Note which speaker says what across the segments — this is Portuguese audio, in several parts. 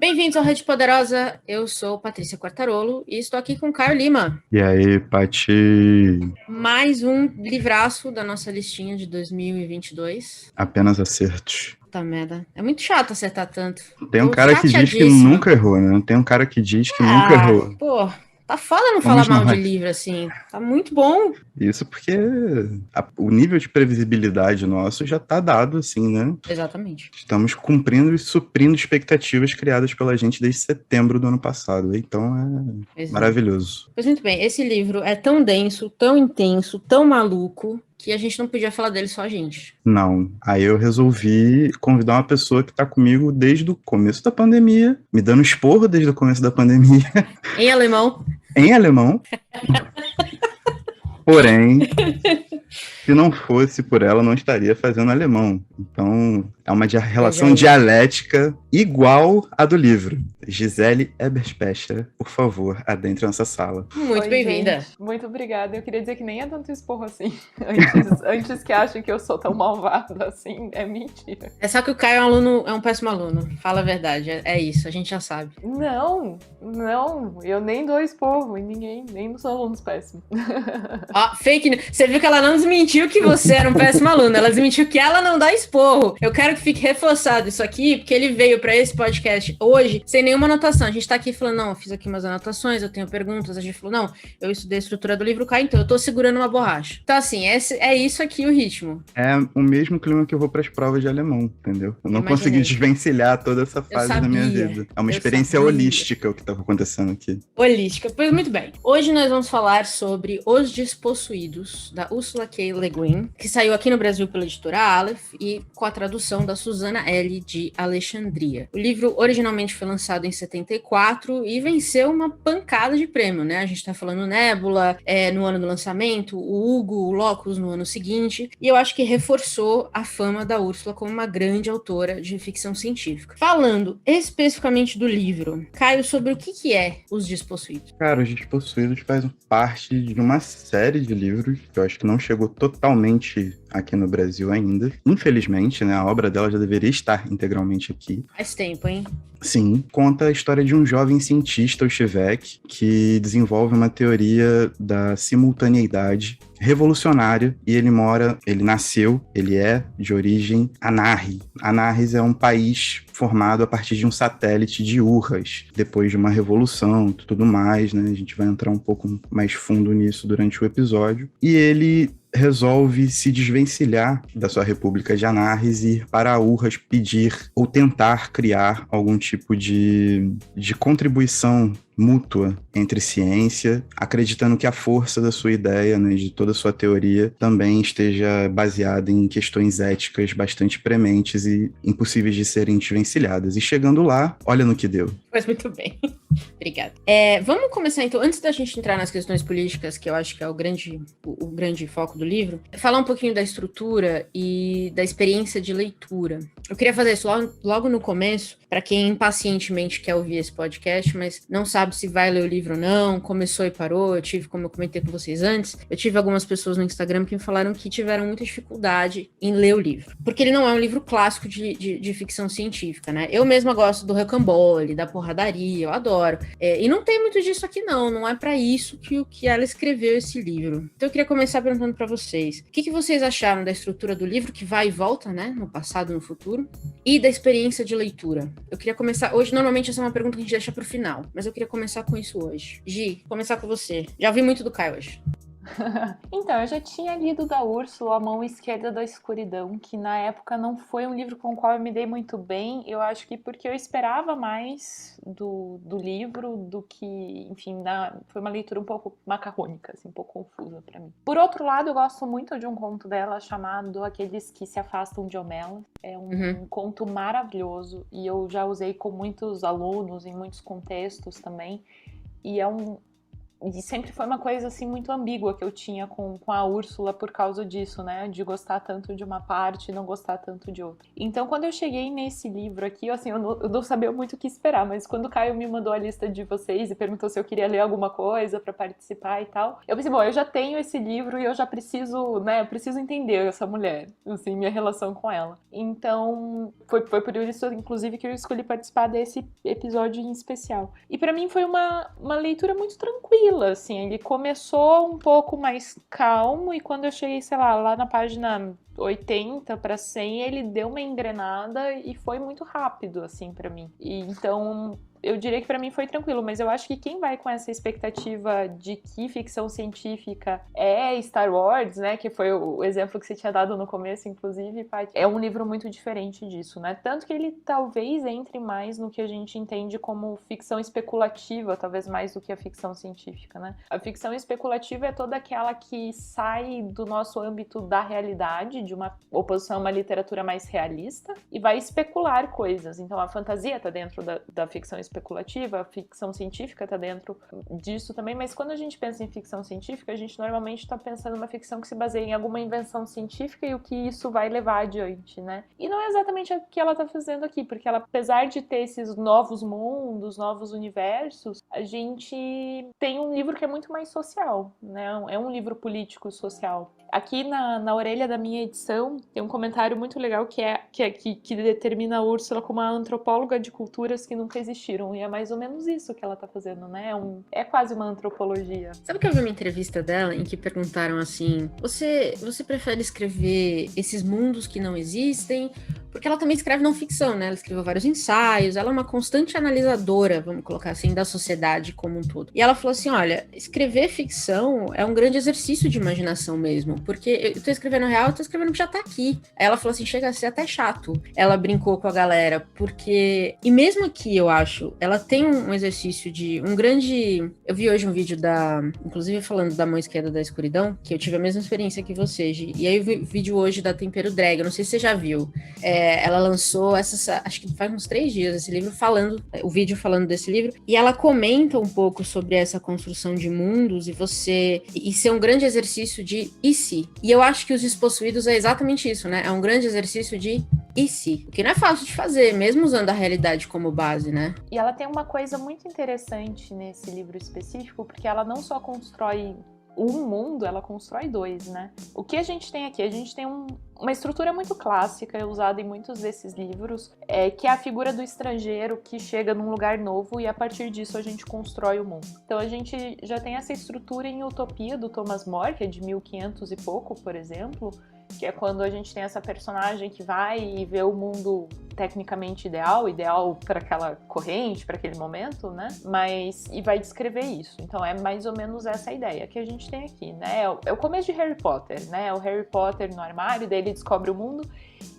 Speaker 1: Bem-vindos ao Rede Poderosa, eu sou Patrícia Quartarolo e estou aqui com Caio Lima.
Speaker 2: E aí, Pati?
Speaker 1: Mais um livraço da nossa listinha de 2022.
Speaker 2: Apenas acertos.
Speaker 1: Puta merda, é muito chato acertar tanto.
Speaker 2: Tem um
Speaker 1: Tô
Speaker 2: cara que diz que
Speaker 1: chateadíssima.
Speaker 2: nunca errou, né? Tem um cara que diz que nunca errou.
Speaker 1: Pô, tá foda não falar
Speaker 2: Vamos
Speaker 1: mal de
Speaker 2: nós.
Speaker 1: livro assim. Tá muito bom.
Speaker 2: Isso porque o nível de previsibilidade nosso já tá dado, assim, né?
Speaker 1: Exatamente.
Speaker 2: Estamos cumprindo e suprindo expectativas criadas pela gente desde setembro do ano passado. Então é maravilhoso.
Speaker 1: Pois muito bem, esse livro é tão denso, tão intenso, tão maluco, que a gente não podia falar dele só a gente.
Speaker 2: Não. Aí eu resolvi convidar uma pessoa que tá comigo desde o começo da pandemia, me dando esporro desde o começo da pandemia.
Speaker 1: Em alemão.
Speaker 2: Em alemão. Porém, se não fosse por ela, não estaria fazendo alemão. Então, é uma relação dialética igual à do livro. Gisele Eberspecher, por favor, adentre nessa sala.
Speaker 1: Muito bem-vinda.
Speaker 3: Muito obrigada. Eu queria dizer que nem é tanto esporro assim. Antes que achem que eu sou tão malvada assim, é mentira.
Speaker 1: É só que o Caio é um péssimo aluno. Fala a verdade, é isso, a gente já sabe.
Speaker 3: Não, eu nem dou esporro em ninguém, nem nos alunos péssimos.
Speaker 1: Fake news. Você viu que ela não desmentiu que você era um péssimo aluno, ela desmentiu que ela não dá esporro. Eu quero que fique reforçado isso aqui, porque ele veio pra esse podcast hoje sem nenhuma anotação. A gente tá aqui falando, não, eu fiz aqui umas anotações, eu tenho perguntas. A gente falou, não, eu estudei a estrutura do livro, Caio, então eu tô segurando uma borracha. Então, assim, é isso aqui o ritmo.
Speaker 2: É o mesmo clima que eu vou pras provas de alemão, entendeu? Eu não consegui desvencilhar toda essa fase da minha vida. É uma experiência holística o que tava acontecendo aqui.
Speaker 1: Holística, pois muito bem. Hoje nós vamos falar sobre Os Despossuídos, da Ursula K. Le Guin, que saiu aqui no Brasil pela editora Aleph e com a tradução da Susana L. de Alexandria. O livro originalmente foi lançado em 74 e venceu uma pancada de prêmio, né? A gente tá falando Nébula no ano do lançamento, o Hugo, o Locus no ano seguinte, e eu acho que reforçou a fama da Ursula como uma grande autora de ficção científica. Falando especificamente do livro, Caio, sobre o que é Os Despossuídos?
Speaker 2: Cara, Os Despossuídos faz parte de uma série de livros que eu acho que não chegou totalmente aqui no Brasil ainda. Infelizmente, né? A obra dela já deveria estar integralmente aqui.
Speaker 1: Faz tempo, hein?
Speaker 2: Sim, conta a história de um jovem cientista, o Chivek, que desenvolve uma teoria da simultaneidade revolucionária, e ele é de origem Anarri. Anarris é um país formado a partir de um satélite de Urras, depois de uma revolução e tudo mais, né? A gente vai entrar um pouco mais fundo nisso durante o episódio. E ele resolve se desvencilhar da sua República de Anarris e ir para Urras pedir ou tentar criar algum tipo de contribuição mútua entre ciência, acreditando que a força da sua ideia, né, de toda a sua teoria, também esteja baseada em questões éticas bastante prementes e impossíveis de serem desvencilhadas. E chegando lá, olha no que deu.
Speaker 1: Pois muito bem. Obrigada. Vamos começar então, antes da gente entrar nas questões políticas, que eu acho que é o grande foco do livro, falar um pouquinho da estrutura e da experiência de leitura. Eu queria fazer isso logo no começo, para quem impacientemente quer ouvir esse podcast, mas não sabe se vai ler o livro ou não, começou e parou. Como eu comentei com vocês antes, eu tive algumas pessoas no Instagram que me falaram que tiveram muita dificuldade em ler o livro, porque ele não é um livro clássico de ficção científica, né? Eu mesma gosto do rocambole, da porradaria, eu adoro. E não tem muito disso aqui não é para isso que ela escreveu esse livro. Então eu queria começar perguntando para vocês, o que vocês acharam da estrutura do livro, que vai e volta, né, no passado e no futuro, e da experiência de leitura? Eu queria começar hoje, normalmente essa é uma pergunta que a gente deixa pro final, mas eu queria começar com isso hoje. Gi, começar com você. Já ouvi muito do Caio hoje.
Speaker 3: Então, eu já tinha lido da Úrsula A Mão Esquerda da Escuridão, que na época não foi um livro com o qual eu me dei muito bem. Eu acho que porque eu esperava mais do livro do que, enfim, foi uma leitura um pouco macarrônica, assim, um pouco confusa pra mim. Por outro lado, eu gosto muito de um conto dela chamado Aqueles que se Afastam de Homela. É um conto maravilhoso e eu já usei com muitos alunos em muitos contextos também. E é um E sempre foi uma coisa, assim, muito ambígua que eu tinha com a Úrsula por causa disso, né? De gostar tanto de uma parte e não gostar tanto de outra. Então, quando eu cheguei nesse livro aqui, assim, eu não sabia muito o que esperar, mas quando o Caio me mandou a lista de vocês e perguntou se eu queria ler alguma coisa pra participar e tal, eu pensei, bom, eu já tenho esse livro e eu já preciso, né? Eu preciso entender essa mulher, assim, minha relação com ela. Então, foi por isso, inclusive, que eu escolhi participar desse episódio em especial. E pra mim foi uma leitura muito tranquila, assim, ele começou um pouco mais calmo e quando eu cheguei, sei lá na página 80 para 100, ele deu uma engrenada e foi muito rápido, assim, para mim. E então, eu diria que para mim foi tranquilo, mas eu acho que quem vai com essa expectativa de que ficção científica é Star Wars, né, que foi o exemplo que você tinha dado no começo, inclusive, Paty, é um livro muito diferente disso, né? Tanto que ele talvez entre mais no que a gente entende como ficção especulativa, talvez mais do que a ficção científica, né? A ficção especulativa é toda aquela que sai do nosso âmbito da realidade, de uma oposição a uma literatura mais realista, e vai especular coisas. Então a fantasia tá dentro da ficção especulativa, a ficção científica tá dentro disso também, mas quando a gente pensa em ficção científica, a gente normalmente tá pensando numa ficção que se baseia em alguma invenção científica e o que isso vai levar adiante, né? E não é exatamente o que ela tá fazendo aqui, porque ela, apesar de ter esses novos mundos, novos universos, a gente tem um livro que é muito mais social, né? É um livro político social. Aqui na orelha da minha edição tem um comentário muito legal que determina a Úrsula como uma antropóloga de culturas que nunca existiram. E é mais ou menos isso que ela tá fazendo, né? É quase uma antropologia.
Speaker 1: Sabe que eu vi uma entrevista dela em que perguntaram assim: você prefere escrever esses mundos que não existem? Porque ela também escreve não ficção, né? Ela escreveu vários ensaios, ela é uma constante analisadora, vamos colocar assim, da sociedade como um todo. E ela falou assim: olha, escrever ficção é um grande exercício de imaginação mesmo, porque eu tô escrevendo real, eu tô escrevendo que já tá aqui. Aí ela falou assim: chega a ser até chato. Ela brincou com a galera, porque. E mesmo aqui, eu acho, ela tem um exercício de um grande. Eu vi hoje um vídeo inclusive falando da mão esquerda da escuridão, que eu tive a mesma experiência que você, Gi. E aí eu vi o vídeo hoje da Tempero Drag, eu não sei se você já viu. Ela lançou acho que faz uns 3 dias esse livro, o vídeo falando desse livro, e ela comenta um pouco sobre essa construção de mundos e ser um grande exercício de e se. E eu acho que Os Despossuídos é exatamente isso, né? É um grande exercício de e se, o que não é fácil de fazer, mesmo usando a realidade como base, né?
Speaker 3: E ela tem uma coisa muito interessante nesse livro específico, porque ela não só constrói um mundo, ela constrói 2, né? O que a gente tem aqui? A gente tem uma estrutura muito clássica, usada em muitos desses livros, que é a figura do estrangeiro que chega num lugar novo e a partir disso a gente constrói o mundo. Então a gente já tem essa estrutura em Utopia, do Thomas More, que é de 1500 e pouco, por exemplo, que é quando a gente tem essa personagem que vai e vê o mundo tecnicamente ideal para aquela corrente, para aquele momento, né? E vai descrever isso. Então é mais ou menos essa ideia que a gente tem aqui, né? É o começo de Harry Potter, né? O Harry Potter no armário, daí ele descobre o mundo.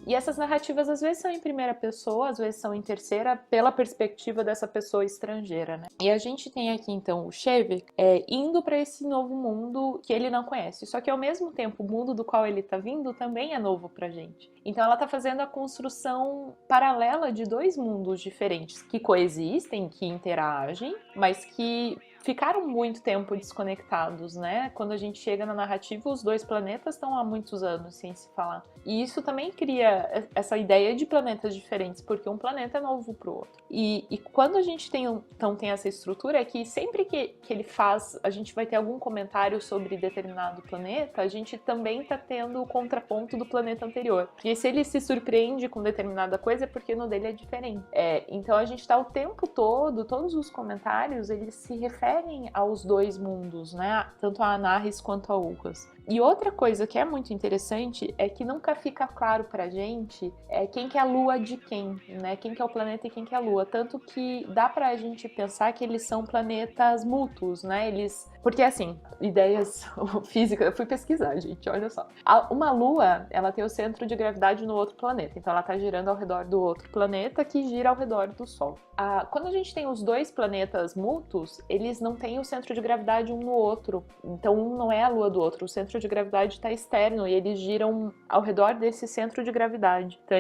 Speaker 3: E essas narrativas às vezes são em primeira pessoa, às vezes são em terceira, pela perspectiva dessa pessoa estrangeira, né? E a gente tem aqui então o Shevek indo para esse novo mundo que ele não conhece. Só que ao mesmo tempo o mundo do qual ele tá vindo também é novo pra gente. Então ela tá fazendo a construção paralela de 2 mundos diferentes que coexistem, que interagem, mas que ficaram muito tempo desconectados, né? Quando a gente chega na narrativa, os 2 planetas estão há muitos anos sem se falar. E isso também cria essa ideia de planetas diferentes, porque um planeta é novo pro outro. E quando a gente tem essa estrutura, é que sempre que ele faz, a gente vai ter algum comentário sobre determinado planeta, a gente também tá tendo o contraponto do planeta anterior. Porque se ele se surpreende com determinada coisa, é porque no dele é diferente. Então a gente tá o tempo todo, todos os comentários, eles se referem aos 2 mundos, né? Tanto a Anarres quanto a Ulcas. E outra coisa que é muito interessante é que nunca fica claro pra gente quem que é a lua de quem, né? Quem que é o planeta e quem que é a lua. Tanto que dá pra gente pensar que eles são planetas mútuos, né? Porque assim, ideias físicas, eu fui pesquisar, gente, olha só. Uma lua, ela tem o centro de gravidade no outro planeta, então ela tá girando ao redor do outro planeta que gira ao redor do Sol. Quando a gente tem os 2 planetas mútuos, eles não têm o centro de gravidade um no outro, então um não é a lua do outro, o centro centro de gravidade está externo e eles giram ao redor desse centro de gravidade. Então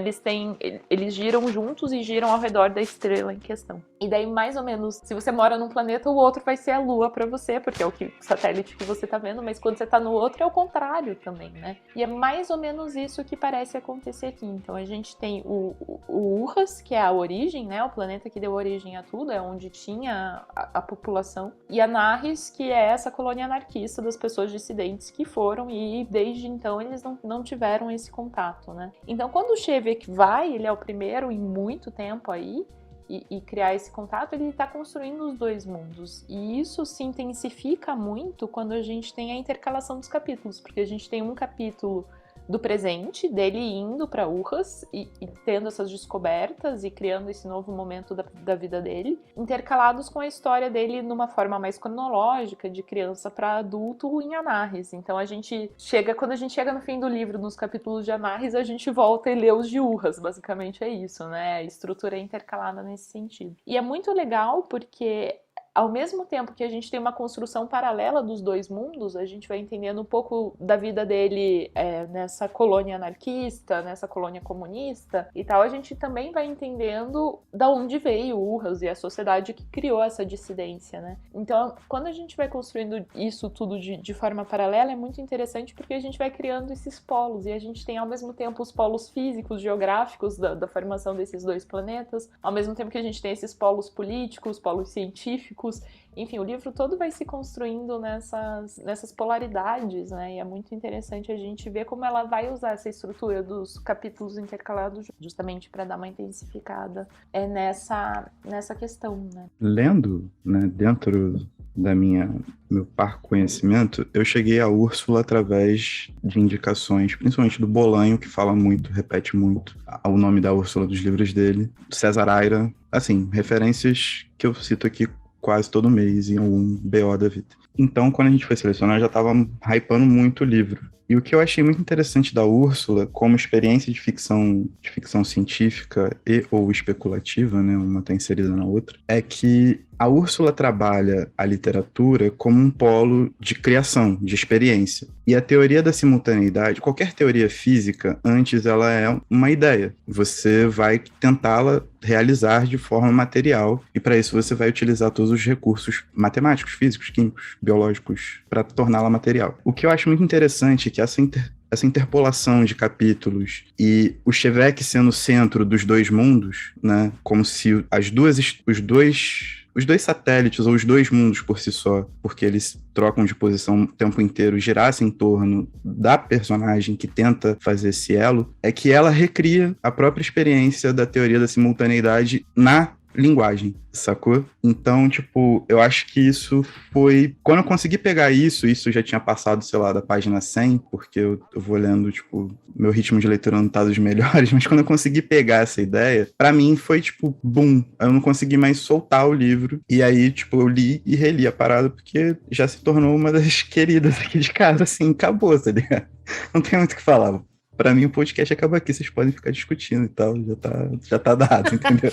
Speaker 3: eles giram juntos e giram ao redor da estrela em questão. E daí, mais ou menos, se você mora num planeta, o outro vai ser a Lua para você, porque é o satélite que você tá vendo, mas quando você tá no outro é o contrário também, né? E é mais ou menos isso que parece acontecer aqui. Então a gente tem o Urras, que é a origem, né? O planeta que deu origem a tudo, é onde tinha a população. E a Narris, que é essa colônia anarquista das pessoas dissidentes que foram e desde então eles não tiveram esse contato, né? Então quando o Chevek vai, ele é o primeiro em muito tempo aí, e criar esse contato, ele está construindo os dois mundos. E isso se intensifica muito quando a gente tem a intercalação dos capítulos, porque a gente tem um capítulo do presente, dele indo para Urras e tendo essas descobertas e criando esse novo momento da vida dele, intercalados com a história dele numa forma mais cronológica, de criança para adulto em Anarres. Então quando a gente chega no fim do livro, nos capítulos de Anarres, a gente volta e lê os de Urras, basicamente é isso, né? A estrutura é intercalada nesse sentido. E é muito legal porque ao mesmo tempo que a gente tem uma construção paralela dos dois mundos, a gente vai entendendo um pouco da vida dele nessa colônia anarquista, nessa colônia comunista e tal, a gente também vai entendendo da onde veio o Urras e a sociedade que criou essa dissidência, né? Então, quando a gente vai construindo isso tudo de forma paralela, é muito interessante porque a gente vai criando esses polos e a gente tem ao mesmo tempo os polos físicos, geográficos da formação desses dois planetas, ao mesmo tempo que a gente tem esses polos políticos, polos científicos. Enfim, o livro todo vai se construindo nessas polaridades, né? E é muito interessante a gente ver como ela vai usar essa estrutura dos capítulos intercalados justamente para dar uma intensificada nessa questão, né?
Speaker 2: Lendo, né, dentro da meu parco conhecimento, eu cheguei a Úrsula através de indicações, principalmente do Bolanho, que fala muito, repete muito o nome da Úrsula dos livros dele, César Aira, assim, referências que eu cito aqui quase todo mês em algum BO da vida. Então, quando a gente foi selecionar, eu já estava hypando muito o livro. E o que eu achei muito interessante da Úrsula, como experiência de ficção científica ou especulativa, né, uma está inserida na outra, é que a Úrsula trabalha a literatura como um polo de criação, de experiência. E a teoria da simultaneidade, qualquer teoria física, antes ela é uma ideia. Você vai tentá-la realizar de forma material, e para isso você vai utilizar todos os recursos matemáticos, físicos, químicos, biológicos, para torná-la material. O que eu acho muito interessante é que essa interpolação de capítulos e o Chevek sendo o centro dos dois mundos, né, como se os dois satélites ou os dois mundos por si só, porque eles trocam de posição o tempo inteiro, girassem em torno da personagem que tenta fazer esse elo, é que ela recria a própria experiência da teoria da simultaneidade na linguagem, sacou? Então, tipo, eu acho que isso foi... Quando eu consegui pegar isso já tinha passado, sei lá, da página 100, porque eu vou lendo, tipo, meu ritmo de leitura não tá dos melhores, mas quando eu consegui pegar essa ideia, pra mim foi, tipo, boom. Eu não consegui mais soltar o livro, e aí, tipo, eu li e reli a parada, porque já se tornou uma das queridas aqui de casa, assim, acabou, tá ligado? Não tem muito o que falar. Pra mim, o podcast acaba aqui, vocês podem ficar discutindo e tal, já tá dado, entendeu?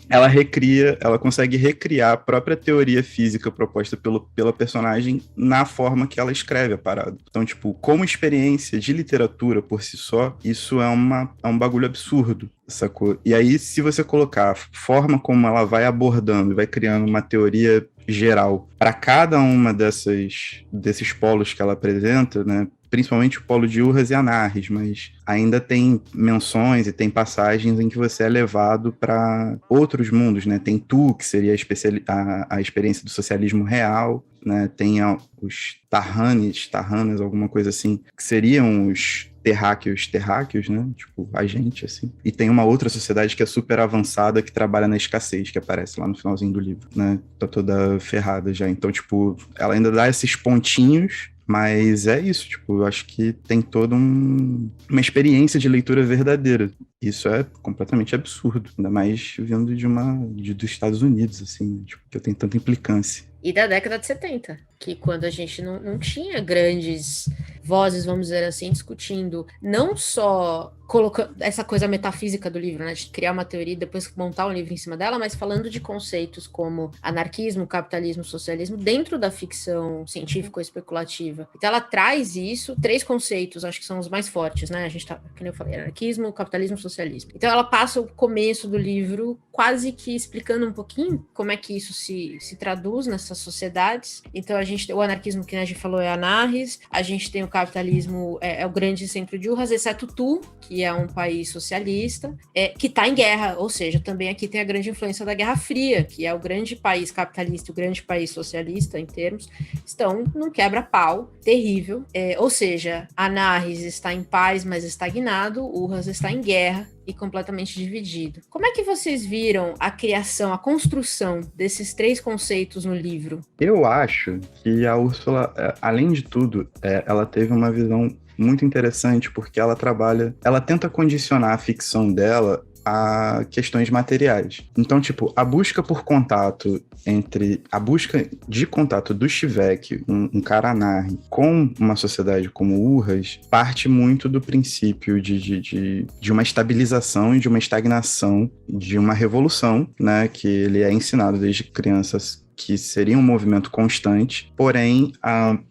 Speaker 2: Ela consegue recriar a própria teoria física proposta pela personagem na forma que ela escreve a parada. Então, tipo, como experiência de literatura por si só, isso é um bagulho absurdo, sacou? E aí, se você colocar a forma como ela vai abordando e vai criando uma teoria geral para cada uma desses polos que ela apresenta, né? Principalmente o polo de Urras e Anarres, mas ainda tem menções e tem passagens em que você é levado para outros mundos, né? Tem Tu, que seria a experiência do socialismo real, né? Tem os Tarranas, alguma coisa assim, que seriam os terráqueos, né? Tipo, a gente, assim. E tem uma outra sociedade que é super avançada, que trabalha na escassez, que aparece lá no finalzinho do livro, né? Tá toda ferrada já. Então, tipo, ela ainda dá esses pontinhos, mas é isso, tipo, eu acho que tem toda uma experiência de leitura verdadeira. Isso é completamente absurdo, ainda mais vindo dos Estados Unidos, assim, tipo, que tem tanta implicância.
Speaker 1: E da década de 70, que quando a gente não tinha grandes vozes, vamos dizer assim, discutindo não só colocando essa coisa metafísica do livro, né, de criar uma teoria e depois montar um livro em cima dela, mas falando de conceitos como anarquismo, capitalismo, socialismo dentro da ficção científica ou especulativa. Então ela traz isso, 3 conceitos, acho que são os mais fortes, né? A gente tá, como eu falei, anarquismo, capitalismo, socialismo. Então ela passa o começo do livro quase que explicando um pouquinho como é que isso se traduz nessas sociedades. Então a gente tem o anarquismo, que a gente falou, é Anarres, a gente tem o capitalismo, é o grande centro de Urras, exceto Tu, que é um país socialista, que está em guerra, ou seja, também aqui tem a grande influência da Guerra Fria, que é o grande país capitalista e o grande país socialista, em termos, estão num quebra-pau terrível, ou seja, Anarres está em paz, mas estagnado, Urras está em guerra e completamente dividido. Como é que vocês viram a criação, a construção desses 3 conceitos no livro?
Speaker 2: Eu acho que a Úrsula, além de tudo, ela teve uma visão muito interessante, porque ela tenta condicionar a ficção dela a questões materiais. Então, tipo, a busca de contato do Šivek, um cara Anarre, com uma sociedade como Urras, parte muito do princípio de uma estabilização e de uma estagnação, de uma revolução, né, que ele é ensinado desde crianças que seria um movimento constante, porém,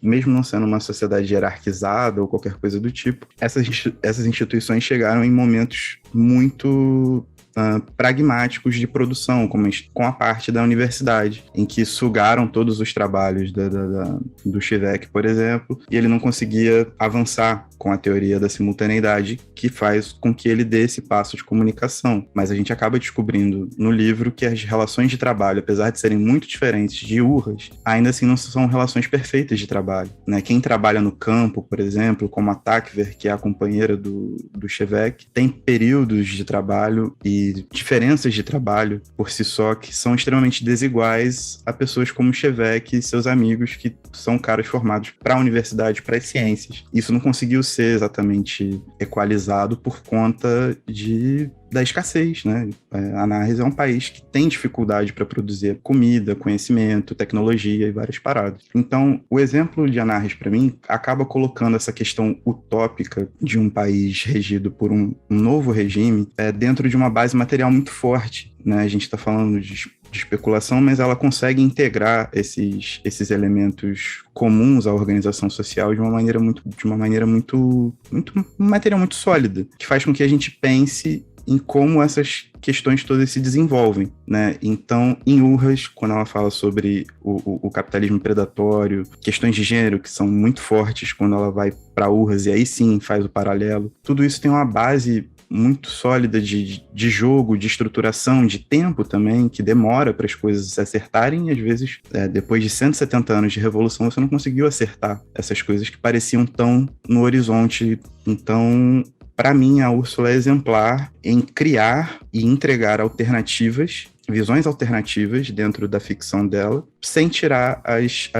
Speaker 2: mesmo não sendo uma sociedade hierarquizada ou qualquer coisa do tipo, essas instituições chegaram em momentos muito pragmáticos de produção, como com a parte da universidade, em que sugaram todos os trabalhos do Šivek, por exemplo, e ele não conseguia avançar com a teoria da simultaneidade, que faz com que ele dê esse passo de comunicação. Mas a gente acaba descobrindo no livro que as relações de trabalho, apesar de serem muito diferentes de Urras, ainda assim não são relações perfeitas de trabalho, né? Quem trabalha no campo, por exemplo, como a Takver, que é a companheira do Šivek, tem períodos de trabalho e diferenças de trabalho por si só que são extremamente desiguais a pessoas como Šivek e seus amigos, que são caras formados para a universidade, para as ciências. Isso não conseguiu ser exatamente equalizado por conta da escassez, né? Anarres é um país que tem dificuldade para produzir comida, conhecimento, tecnologia e várias paradas. Então, o exemplo de Anarres, para mim, acaba colocando essa questão utópica de um país regido por um novo regime dentro de uma base material muito forte, né? A gente está falando de especulação, mas ela consegue integrar esses elementos comuns à organização social de uma maneira muito material muito sólida, que faz com que a gente pense em como essas questões todas se desenvolvem, né? Então, em Urras, quando ela fala sobre o capitalismo predatório, questões de gênero que são muito fortes quando ela vai para Urras, e aí sim faz o paralelo, tudo isso tem uma base muito sólida de jogo, de estruturação, de tempo também, que demora para as coisas se acertarem, e às vezes, depois de 170 anos de revolução, você não conseguiu acertar essas coisas que pareciam tão no horizonte. Então, para mim, a Úrsula é exemplar em criar e entregar alternativas, visões alternativas dentro da ficção dela, sem tirar as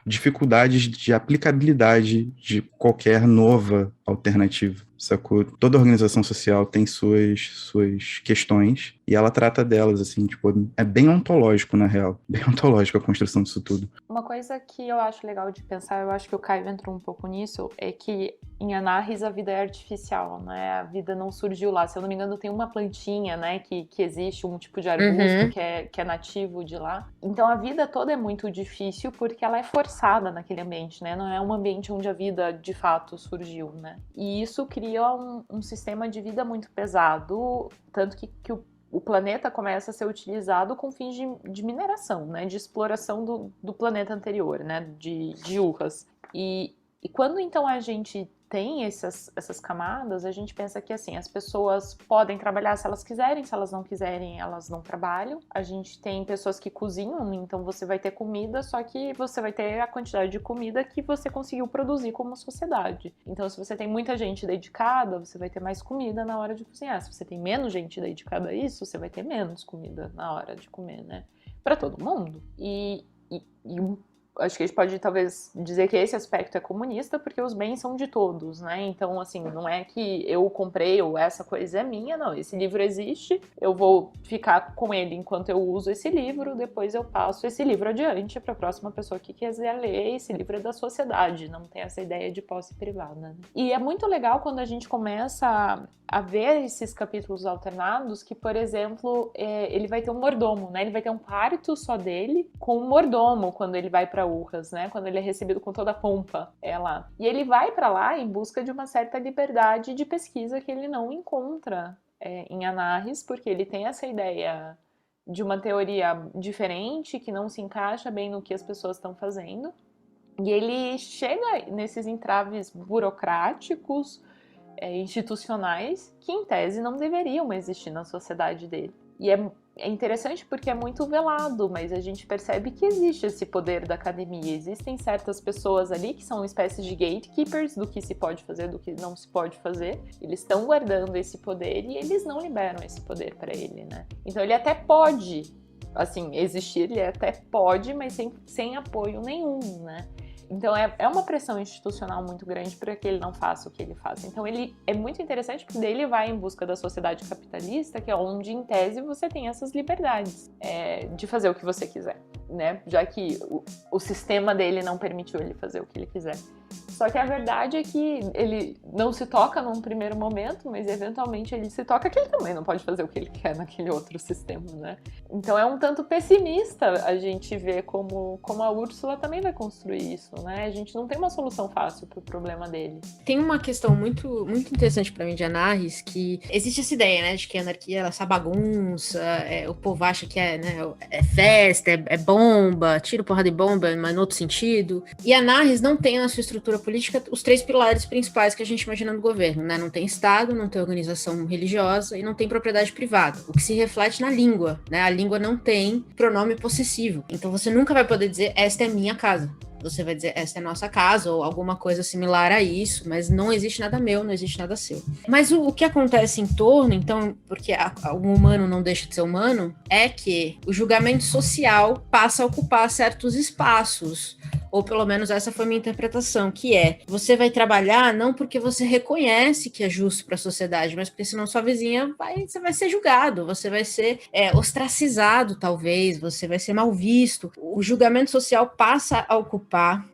Speaker 2: dificuldades de aplicabilidade de qualquer nova alternativa, sacou? Toda organização social tem suas questões e ela trata delas, assim, tipo, é bem ontológico, na real. Bem ontológico a construção disso tudo.
Speaker 3: Uma coisa que eu acho legal de pensar, eu acho que o Caio entrou um pouco nisso, é que em Anarres a vida é artificial, né? A vida não surgiu lá. Se eu não me engano, tem uma plantinha, né, que existe, um tipo de arbusto que é nativo de lá. Então a vida toda é muito difícil porque ela é forçada naquele ambiente, né? Não é um ambiente onde a vida de fato surgiu, né? E isso cria um sistema de vida muito pesado, tanto que o planeta começa a ser utilizado com fins de mineração, né? De exploração do planeta anterior, né? De Urras. E quando então a gente tem essas camadas, a gente pensa que assim, as pessoas podem trabalhar se elas quiserem, se elas não quiserem, elas não trabalham. A gente tem pessoas que cozinham, então você vai ter comida, só que você vai ter a quantidade de comida que você conseguiu produzir como sociedade. Então, se você tem muita gente dedicada, você vai ter mais comida na hora de cozinhar. Se você tem menos gente dedicada a isso, você vai ter menos comida na hora de comer, né? Para todo mundo. E acho que a gente pode talvez dizer que esse aspecto é comunista, porque os bens são de todos, né? Então, assim, não é que eu comprei ou essa coisa é minha, não. Esse livro existe, eu vou ficar com ele enquanto eu uso esse livro, depois eu passo esse livro adiante para a próxima pessoa que quiser ler. Esse livro é da sociedade, não tem essa ideia de posse privada, né? E é muito legal quando a gente começa a ver esses capítulos alternados, que, por exemplo, ele vai ter um mordomo, né? Ele vai ter um quarto só dele, com um mordomo quando ele vai para Urras, né? Quando ele é recebido com toda a pompa, lá. E ele vai para lá em busca de uma certa liberdade de pesquisa que ele não encontra em Anarres, porque ele tem essa ideia de uma teoria diferente, que não se encaixa bem no que as pessoas estão fazendo. E ele chega nesses entraves burocráticos, institucionais, que em tese não deveriam existir na sociedade dele. E é interessante porque é muito velado, mas a gente percebe que existe esse poder da academia. Existem certas pessoas ali que são uma espécie de gatekeepers do que se pode fazer, do que não se pode fazer. Eles estão guardando esse poder e eles não liberam esse poder para ele, né? Então ele até pode, assim, existir, ele até pode, mas sem apoio nenhum, né? Então é uma pressão institucional muito grande para que ele não faça o que ele faz. Então ele é muito interessante porque daí ele vai em busca da sociedade capitalista, que é onde, em tese, você tem essas liberdades de fazer o que você quiser, né? Já que o sistema dele não permitiu ele fazer o que ele quiser. Só que a verdade é que ele não se toca num primeiro momento, mas eventualmente ele se toca que ele também não pode fazer o que ele quer naquele outro sistema, né? Então é um tanto pessimista a gente ver como a Úrsula também vai construir isso, né? A gente não tem uma solução fácil pro problema dele.
Speaker 1: Tem uma questão muito, muito interessante para mim de Anarres, que existe essa ideia, né, de que a anarquia é essa bagunça, o povo acha que é festa, é bomba, tiro, porrada e bomba, mas no outro sentido. E Anarres não tem na sua estrutura política os 3 pilares principais que a gente imagina no governo, né? Não tem Estado, não tem organização religiosa e não tem propriedade privada, o que se reflete na língua, né? A língua não tem pronome possessivo, então você nunca vai poder dizer esta é minha casa. Você vai dizer, essa é a nossa casa, ou alguma coisa similar a isso, mas não existe nada meu, não existe nada seu. Mas o que acontece em torno, então, porque o humano não deixa de ser humano, é que o julgamento social passa a ocupar certos espaços, ou pelo menos essa foi a minha interpretação, que você vai trabalhar não porque você reconhece que é justo para a sociedade, mas porque senão sua vizinha você vai ser julgado, você vai ser ostracizado, talvez, você vai ser mal visto. O julgamento social passa a ocupar,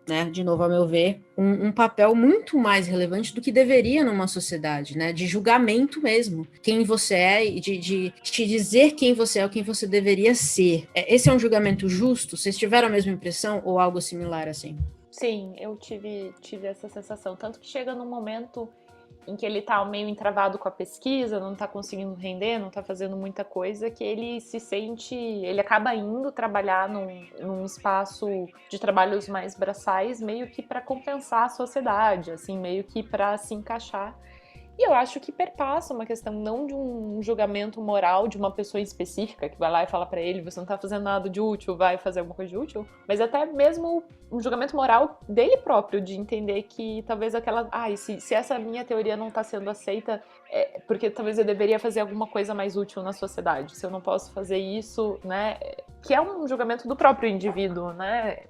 Speaker 1: né, de novo, a meu ver, um papel muito mais relevante do que deveria numa sociedade, né, de julgamento mesmo, quem você é e de te dizer quem você é ou quem você deveria ser. Esse é um julgamento justo? Vocês tiveram a mesma impressão ou algo similar assim?
Speaker 3: Sim, eu tive essa sensação, tanto que chega num momento em que ele tá meio entravado com a pesquisa, não tá conseguindo render, não tá fazendo muita coisa, que ele acaba indo trabalhar num espaço de trabalhos mais braçais, meio que para compensar a sociedade, assim, meio que para se encaixar. E eu acho que perpassa uma questão não de um julgamento moral de uma pessoa específica que vai lá e fala pra ele, você não tá fazendo nada de útil, vai fazer alguma coisa de útil, mas até mesmo um julgamento moral dele próprio, de entender que talvez se essa minha teoria não tá sendo aceita, porque talvez eu deveria fazer alguma coisa mais útil na sociedade, se eu não posso fazer isso, né, que é um julgamento do próprio indivíduo, né,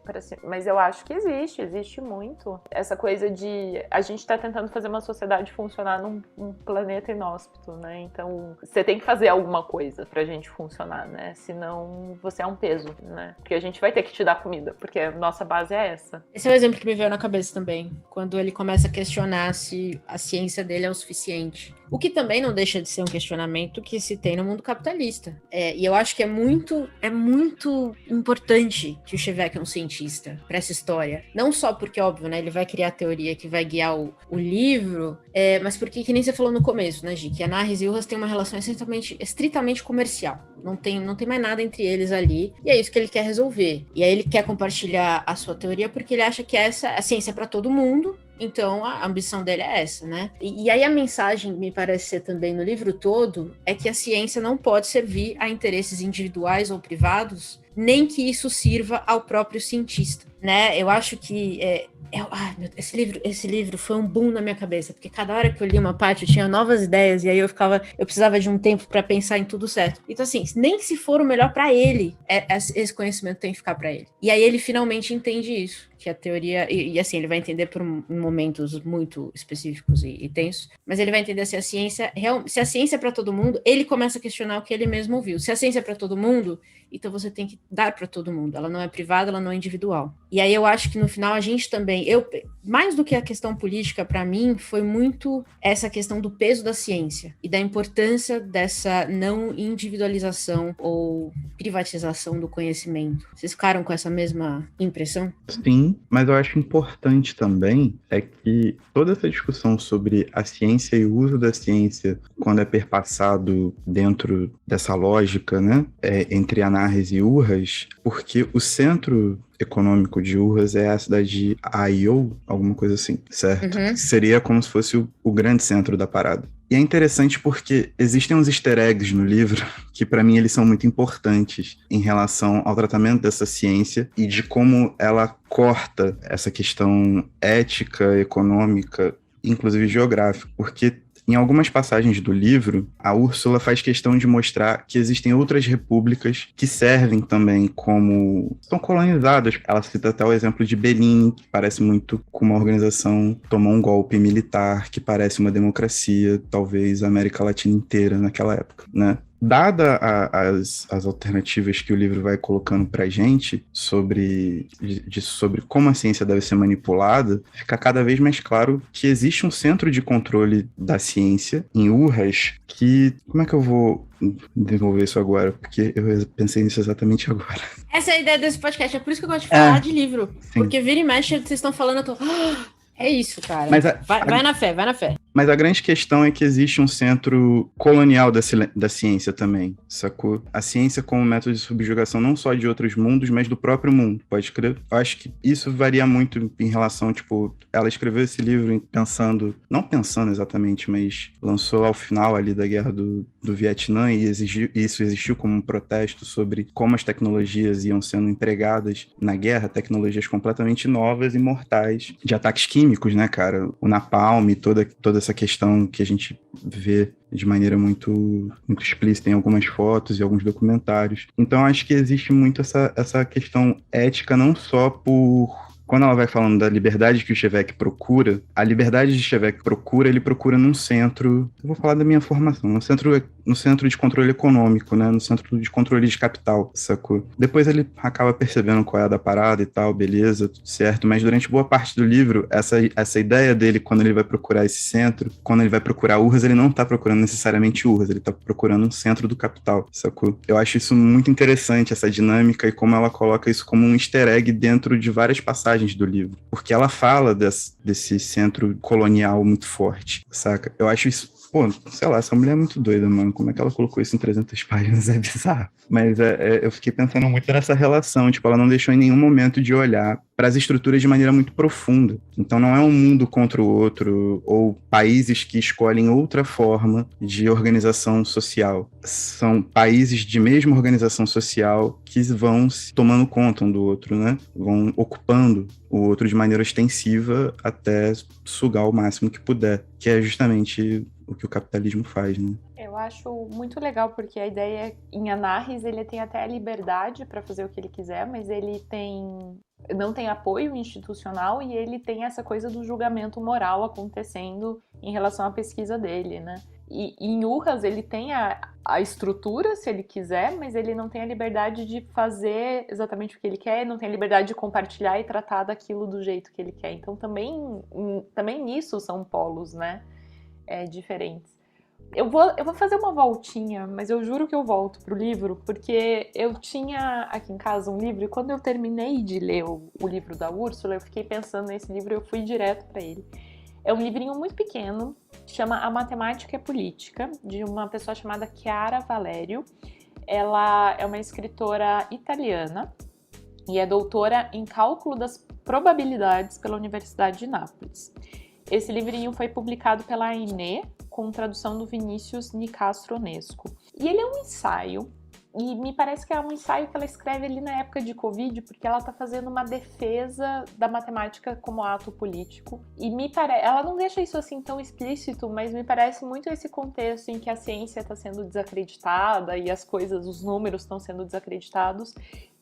Speaker 3: mas eu acho que existe muito essa coisa de a gente tá tentando fazer uma sociedade funcionar num planeta inóspito, né, então você tem que fazer alguma coisa pra gente funcionar, né, senão você é um peso, né, porque a gente vai ter que te dar comida, porque a nossa base é essa.
Speaker 1: Esse é o exemplo que me veio na cabeça também, quando ele começa a questionar se a ciência dele é o suficiente. O que também não deixa de ser um questionamento que se tem no mundo capitalista. E eu acho que é muito importante que o Chevèque é um cientista para essa história. Não só porque, óbvio, né, ele vai criar a teoria que vai guiar o livro, mas porque, que nem você falou no começo, né, Gi, que Anarres e Urras têm uma relação estritamente comercial. Não tem mais nada entre eles ali, e é isso que ele quer resolver. E aí ele quer compartilhar a sua teoria porque ele acha que a ciência é para todo mundo. Então, a ambição dele é essa, né? E aí a mensagem, me parece ser também no livro todo, é que a ciência não pode servir a interesses individuais ou privados, nem que isso sirva ao próprio cientista. né? Eu acho que ai, esse livro foi um boom na minha cabeça, porque cada hora que eu li uma parte eu tinha novas ideias e aí eu precisava de um tempo para pensar em tudo certo. Então assim, nem se for o melhor para ele, esse conhecimento tem que ficar para ele. E aí ele finalmente entende isso, que a teoria e assim ele vai entender por momentos muito específicos e tensos, mas ele vai entender se a ciência é para todo mundo, ele começa a questionar o que ele mesmo ouviu. Se a ciência é para todo mundo, então você tem que dar para todo mundo. Ela não é privada, ela não é individual. E aí eu acho que no final a gente também, mais do que a questão política para mim, foi muito essa questão do peso da ciência e da importância dessa não individualização ou privatização do conhecimento. Vocês ficaram com essa mesma impressão?
Speaker 2: Sim, mas eu acho importante também é que toda essa discussão sobre a ciência e o uso da ciência quando é perpassado dentro dessa lógica, né, entre Anarres e Urras, porque o centro econômico de Urras é a cidade de Aiou, alguma coisa assim, certo?
Speaker 1: Uhum.
Speaker 2: Seria como se fosse o grande centro da parada. E é interessante porque existem uns easter eggs no livro que, para mim, eles são muito importantes em relação ao tratamento dessa ciência e de como ela corta essa questão ética, econômica, inclusive geográfica. Porque em algumas passagens do livro, a Úrsula faz questão de mostrar que existem outras repúblicas que servem também como... são colonizadas. Ela cita até o exemplo de Belém, que parece muito com uma organização tomou um golpe militar, que parece uma democracia, talvez a América Latina inteira naquela época, né? Dada as alternativas que o livro vai colocando pra gente sobre como a ciência deve ser manipulada, fica cada vez mais claro que existe um centro de controle da ciência em Urras que... Como é que eu vou desenvolver isso agora? Porque eu pensei nisso exatamente agora.
Speaker 1: Essa é a ideia desse podcast, é por isso que eu gosto de falar de livro.
Speaker 2: Sim.
Speaker 1: Porque vira e mexe, vocês estão falando, eu tô... É isso, cara.
Speaker 2: Mas
Speaker 1: vai na fé, vai na fé.
Speaker 2: Mas a grande questão é que existe um centro colonial da ciência também, sacou? A ciência como método de subjugação não só de outros mundos, mas do próprio mundo, pode crer? Eu acho que isso varia muito em relação, tipo, ela escreveu esse livro não pensando exatamente, mas lançou ao final ali da guerra do Vietnã e isso existiu como um protesto sobre como as tecnologias iam sendo empregadas na guerra, tecnologias completamente novas e mortais, de ataques químicos, né, cara? O napalm, toda essa questão que a gente vê de maneira muito, muito explícita em algumas fotos e alguns documentários. Então, acho que existe muito essa questão ética, não só por... Quando ela vai falando da liberdade que o Chevèque procura, a liberdade de Chevèque ele procura num centro... Eu vou falar da minha formação, no centro de controle econômico, né? No centro de controle de capital, sacou? Depois ele acaba percebendo qual é a da parada e tal, beleza, tudo certo, mas durante boa parte do livro, essa ideia dele, quando ele vai procurar esse centro, quando ele vai procurar Urras, ele não tá procurando necessariamente Urras, ele tá procurando um centro do capital, sacou? Eu acho isso muito interessante, essa dinâmica e como ela coloca isso como um easter egg dentro de várias passagens do livro, porque ela fala desse centro colonial muito forte, saca? Eu acho isso, pô, sei lá, essa mulher é muito doida, mano, como é que ela colocou isso em 300 páginas? É bizarro. Mas eu fiquei pensando muito nessa relação, tipo, ela não deixou em nenhum momento de olhar para as estruturas de maneira muito profunda. Então não é um mundo contra o outro, ou países que escolhem outra forma de organização social. São países de mesma organização social que vão se tomando conta um do outro, né? Vão ocupando o outro de maneira extensiva até sugar o máximo que puder, que é justamente o que o capitalismo faz, né?
Speaker 3: Eu acho muito legal porque a ideia em Anarres ele tem até a liberdade para fazer o que ele quiser, mas ele não tem apoio institucional e ele tem essa coisa do julgamento moral acontecendo em relação à pesquisa dele, né? E em Urras ele tem a estrutura, se ele quiser, mas ele não tem a liberdade de fazer exatamente o que ele quer, não tem a liberdade de compartilhar e tratar daquilo do jeito que ele quer. Então também nisso são polos, né? Diferentes. Eu vou fazer uma voltinha, mas eu juro que eu volto pro livro, porque eu tinha aqui em casa um livro e quando eu terminei de ler o livro da Úrsula, eu fiquei pensando nesse livro e eu fui direto para ele. É um livrinho muito pequeno, chama A Matemática é Política, de uma pessoa chamada Chiara Valerio. Ela é uma escritora italiana e é doutora em cálculo das probabilidades pela Universidade de Nápoles. Esse livrinho foi publicado pela Aimee, com tradução do Vinícius Nicastro Onesco. E ele é um ensaio E me parece que é um ensaio que ela escreve ali na época de Covid, porque ela está fazendo uma defesa da matemática como ato político. E ela não deixa isso assim tão explícito, mas me parece muito esse contexto em que a ciência está sendo desacreditada e as coisas, os números estão sendo desacreditados.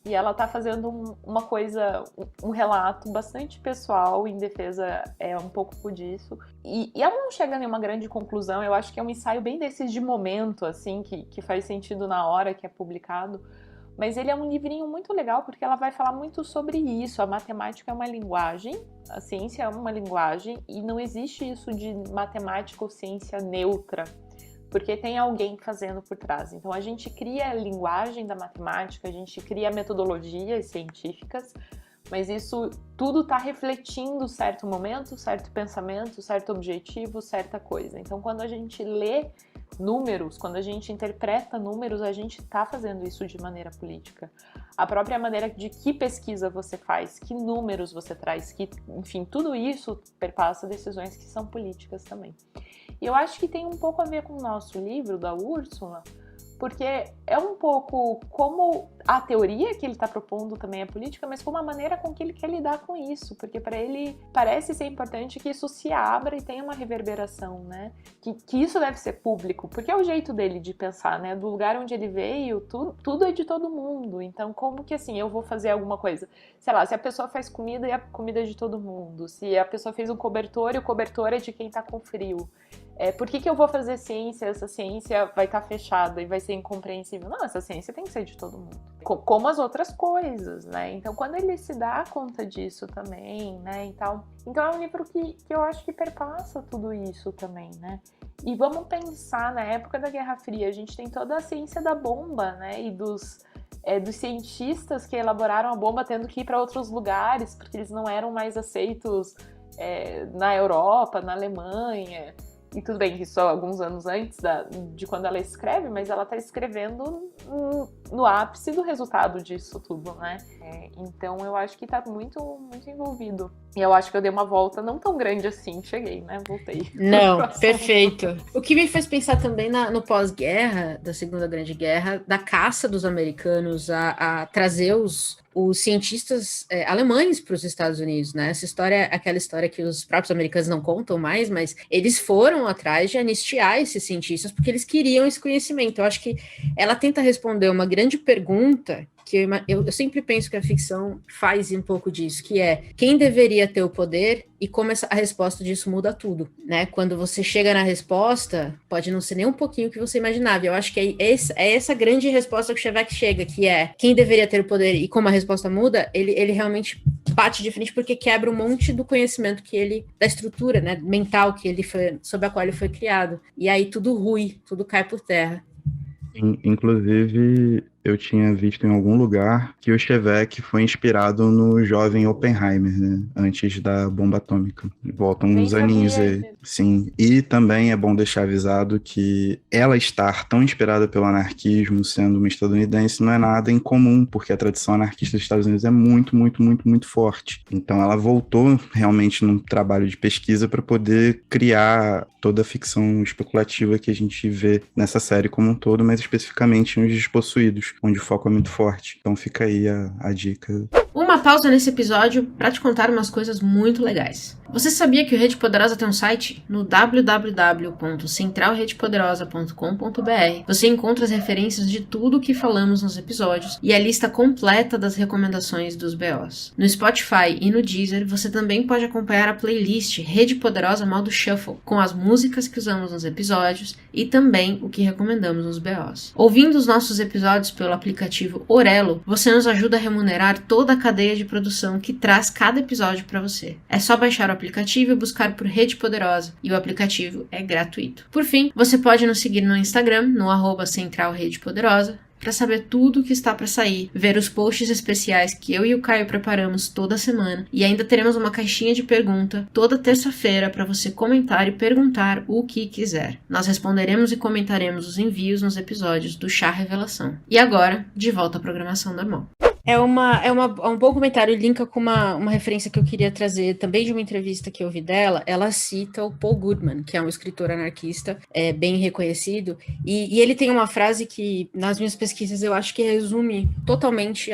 Speaker 3: E ela está fazendo uma coisa, um relato bastante pessoal em defesa um pouco disso. E ela não chega a nenhuma grande conclusão. Eu acho que é um ensaio bem desses de momento, assim, que faz sentido na hora que é publicado. Mas ele é um livrinho muito legal porque ela vai falar muito sobre isso. A matemática é uma linguagem, a ciência é uma linguagem, e não existe isso de matemática ou ciência neutra, porque tem alguém fazendo por trás. Então a gente cria a linguagem da matemática, a gente cria metodologias científicas, mas isso tudo está refletindo certo momento, certo pensamento, certo objetivo, certa coisa. Então quando a gente lê números, quando a gente interpreta números, a gente está fazendo isso de maneira política. A própria maneira de que pesquisa você faz, que números você traz, enfim, tudo isso perpassa decisões que são políticas também. E eu acho que tem um pouco a ver com o nosso livro, da Úrsula, porque é um pouco como a teoria que ele está propondo também é política, mas como a maneira com que ele quer lidar com isso, porque para ele parece ser importante que isso se abra e tenha uma reverberação, né? Que isso deve ser público, porque é o jeito dele de pensar, né? Do lugar onde ele veio, tudo é de todo mundo, então como que assim, eu vou fazer alguma coisa? Sei lá, se a pessoa faz comida e a comida é de todo mundo, se a pessoa fez um cobertor e o cobertor é de quem está com frio, por que eu vou fazer ciência? Essa ciência vai estar fechada e vai ser incompreensível. Não, essa ciência tem que ser de todo mundo. Como as outras coisas, né? Então, quando ele se dá conta disso também, né? Então é um livro que eu acho que perpassa tudo isso também, né? E vamos pensar, na época da Guerra Fria, a gente tem toda a ciência da bomba, né? E dos cientistas que elaboraram a bomba tendo que ir para outros lugares, porque eles não eram mais aceitos na Europa, na Alemanha. E tudo bem que isso alguns anos antes de quando ela escreve, mas ela está escrevendo no ápice do resultado disso tudo, né? Então eu acho que está muito, muito envolvido. E eu acho que eu dei uma volta não tão grande assim, cheguei, né? Voltei.
Speaker 1: Não, perfeito. O que me fez pensar também no pós-guerra, da Segunda Grande Guerra, da caça dos americanos a trazer os cientistas alemães para os Estados Unidos, né? Essa história, aquela história que os próprios americanos não contam mais, mas eles foram atrás de anistiar esses cientistas porque eles queriam esse conhecimento. Eu acho que ela tenta responder uma grande pergunta que eu sempre penso que a ficção faz um pouco disso, que é quem deveria ter o poder e como a resposta disso muda tudo, né? Quando você chega na resposta, pode não ser nem um pouquinho o que você imaginava. Eu acho que é essa grande resposta que o Chevek chega, que é quem deveria ter o poder e como a resposta muda, ele realmente bate de frente porque quebra um monte do conhecimento da estrutura, né, mental sobre a qual ele foi criado. E aí tudo rui, tudo cai por terra.
Speaker 2: Inclusive, eu tinha visto em algum lugar que o Chevek foi inspirado no jovem Oppenheimer, né? Antes da bomba atômica. Voltam uns aninhos aí. Sim. E também é bom deixar avisado que ela estar tão inspirada pelo anarquismo, sendo uma estadunidense, não é nada incomum, porque a tradição anarquista dos Estados Unidos é muito, muito, muito, muito forte. Então ela voltou realmente num trabalho de pesquisa para poder criar toda a ficção especulativa que a gente vê nessa série como um todo, mas especificamente nos Despossuídos, onde o foco é muito forte. Então fica aí a dica.
Speaker 1: Uma pausa nesse episódio para te contar umas coisas muito legais. Você sabia que o Rede Poderosa tem um site? No www.centralredepoderosa.com.br você encontra as referências de tudo o que falamos nos episódios e a lista completa das recomendações dos BOs. No Spotify e no Deezer você também pode acompanhar a playlist Rede Poderosa Modo Shuffle, com as músicas que usamos nos episódios e também o que recomendamos nos BOs. Ouvindo os nossos episódios pelo aplicativo Orelo, você nos ajuda a remunerar toda a cadeia de produção que traz cada episódio para você. É só baixar o aplicativo e buscar por Rede Poderosa, e o aplicativo é gratuito. Por fim, você pode nos seguir no Instagram, no @centralredepoderosa, para saber tudo o que está para sair, ver os posts especiais que eu e o Caio preparamos toda semana, e ainda teremos uma caixinha de pergunta toda terça-feira para você comentar e perguntar o que quiser. Nós responderemos e comentaremos os envios nos episódios do Chá Revelação. E agora, de volta à programação normal. É um bom comentário, linka com uma referência que eu queria trazer também de uma entrevista que eu vi dela. Ela cita o Paul Goodman, que é um escritor anarquista bem reconhecido, e ele tem uma frase que, nas minhas pesquisas, eu acho que resume totalmente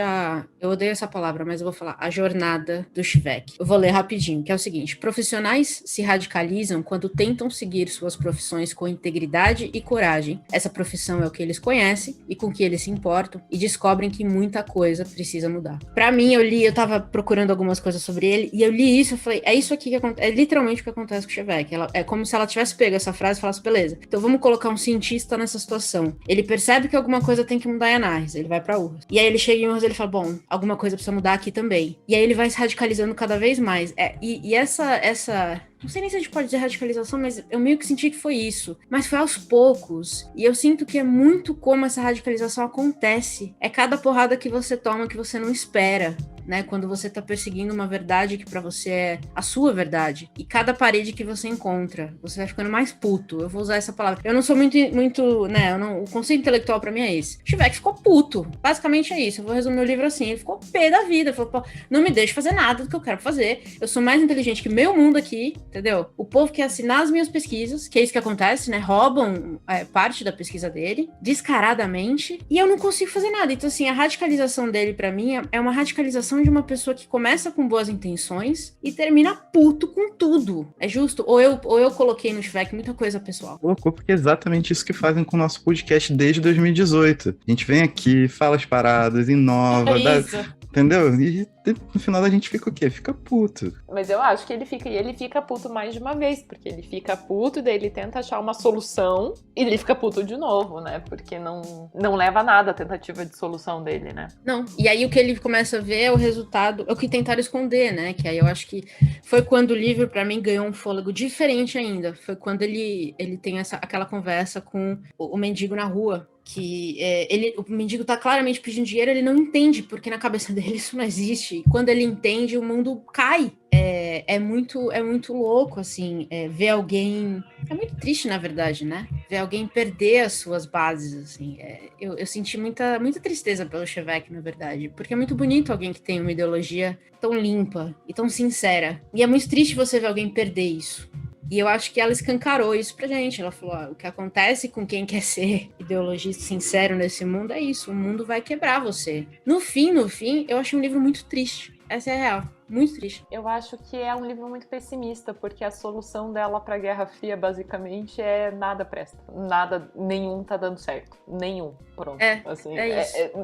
Speaker 1: eu odeio essa palavra, mas eu vou falar, a jornada do Shevek. Eu vou ler rapidinho, que é o seguinte: profissionais se radicalizam quando tentam seguir suas profissões com integridade e coragem. Essa profissão é o que eles conhecem e com que eles se importam, e descobrem que muita coisa precisa mudar. Pra mim, eu tava procurando algumas coisas sobre ele, e eu li isso, eu falei, é isso aqui que acontece, é literalmente o que acontece com o Shevek. É como se ela tivesse pego essa frase e falasse, beleza, então vamos colocar um cientista nessa situação. Ele percebe que alguma coisa tem que mudar em Anarres, ele vai pra Urras. E aí ele chega em Urras e ele fala, bom, alguma coisa precisa mudar aqui também. E aí ele vai se radicalizando cada vez mais. E essa não sei nem se a gente pode dizer radicalização, mas eu meio que senti que foi isso. Mas foi aos poucos. E eu sinto que é muito como essa radicalização acontece. É cada porrada que você toma que você não espera, né? Quando você tá perseguindo uma verdade que pra você é a sua verdade. E cada parede que você encontra, você vai ficando mais puto. Eu vou usar essa palavra. Eu não sou muito né? O conceito intelectual pra mim é esse. O Shevek ficou puto. Basicamente é isso. Eu vou resumir o livro assim. Ele ficou pé da vida. Ele falou, pô, não me deixe fazer nada do que eu quero fazer. Eu sou mais inteligente que meu mundo aqui. Entendeu? O povo quer assinar as minhas pesquisas, que é isso que acontece, né? Roubam parte da pesquisa dele, descaradamente, e eu não consigo fazer nada. Então, assim, a radicalização dele, pra mim, é uma radicalização de uma pessoa que começa com boas intenções e termina puto com tudo. É justo? Ou eu coloquei no Shevek muita coisa pessoal?
Speaker 2: Colocou porque é exatamente isso que fazem com o nosso podcast desde 2018. A gente vem aqui, fala as paradas, inova, entendeu? E no final a gente fica o quê? Fica puto.
Speaker 3: Mas eu acho que ele fica puto mais de uma vez, porque ele fica puto, daí ele tenta achar uma solução e ele fica puto de novo, né? Porque não leva a nada a tentativa de solução dele, né?
Speaker 1: Não. E aí o que ele começa a ver é o resultado, é o que tentaram esconder, né? Que aí eu acho que foi quando o livro, pra mim, ganhou um fôlego diferente ainda. Foi quando ele tem aquela conversa com o mendigo na rua. Que o mendigo tá claramente pedindo dinheiro, ele não entende, porque na cabeça dele isso não existe. E quando ele entende, o mundo cai. É muito louco, assim, ver alguém... É muito triste, na verdade, né? Ver alguém perder as suas bases, assim. Eu senti muita tristeza pelo Shevek, na verdade, porque é muito bonito alguém que tem uma ideologia tão limpa e tão sincera. E é muito triste você ver alguém perder isso. E eu acho que ela escancarou isso pra gente. Ela falou, o que acontece com quem quer ser ideologista sincero nesse mundo é isso. O mundo vai quebrar você. No fim, eu achei um livro muito triste. Essa é a real. Muito triste.
Speaker 3: Eu acho que é um livro muito pessimista, porque a solução dela pra Guerra Fria, basicamente, é nada presta. Nada, nenhum tá dando certo. Nenhum. Pronto. Assim,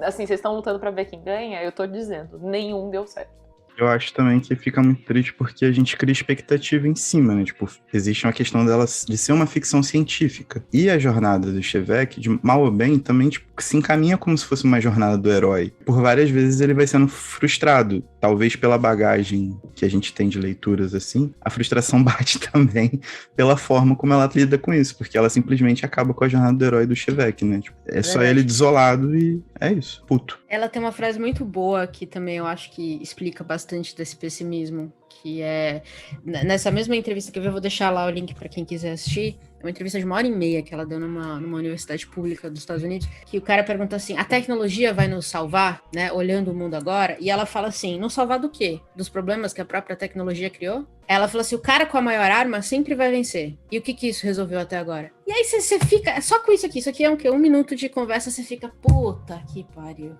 Speaker 3: assim, vocês estão lutando pra ver quem ganha? Eu tô dizendo, nenhum deu certo.
Speaker 2: Eu acho também que fica muito triste porque a gente cria expectativa em cima, né? Tipo, existe uma questão dela de ser uma ficção científica. E a jornada do Shevek, de mal ou bem, também tipo, se encaminha como se fosse uma jornada do herói. Por várias vezes ele vai sendo frustrado. Talvez pela bagagem que a gente tem de leituras assim, a frustração bate também pela forma como ela lida com isso, porque ela simplesmente acaba com a jornada do herói do Shevek, né? Tipo, só ele desolado e é isso, puto.
Speaker 1: Ela tem uma frase muito boa que também eu acho que explica bastante desse pessimismo, que é nessa mesma entrevista que eu vou deixar lá o link para quem quiser assistir. É uma entrevista de 1h30 que ela deu numa universidade pública dos Estados Unidos, que o cara pergunta assim, a tecnologia vai nos salvar, né, olhando o mundo agora? E ela fala assim, nos salvar do quê? Dos problemas que a própria tecnologia criou? Ela fala assim, o cara com a maior arma sempre vai vencer. E o que isso resolveu até agora? E aí você fica, só com isso aqui é o quê? 1 minuto de conversa, você fica, puta que pariu.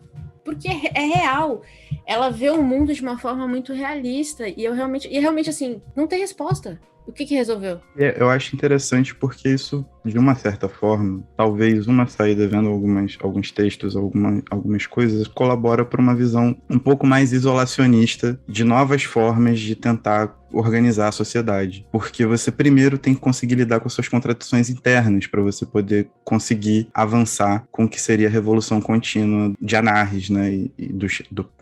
Speaker 1: Porque é real. Ela vê o mundo de uma forma muito realista. E realmente assim, não tem resposta. O que resolveu?
Speaker 2: Eu acho interessante porque isso, de uma certa forma, talvez uma saída vendo alguns textos, algumas coisas, colabora para uma visão um pouco mais isolacionista de novas formas de tentar organizar a sociedade. Porque você primeiro tem que conseguir lidar com suas contradições internas para você poder conseguir avançar com o que seria a revolução contínua de Anarres, né, e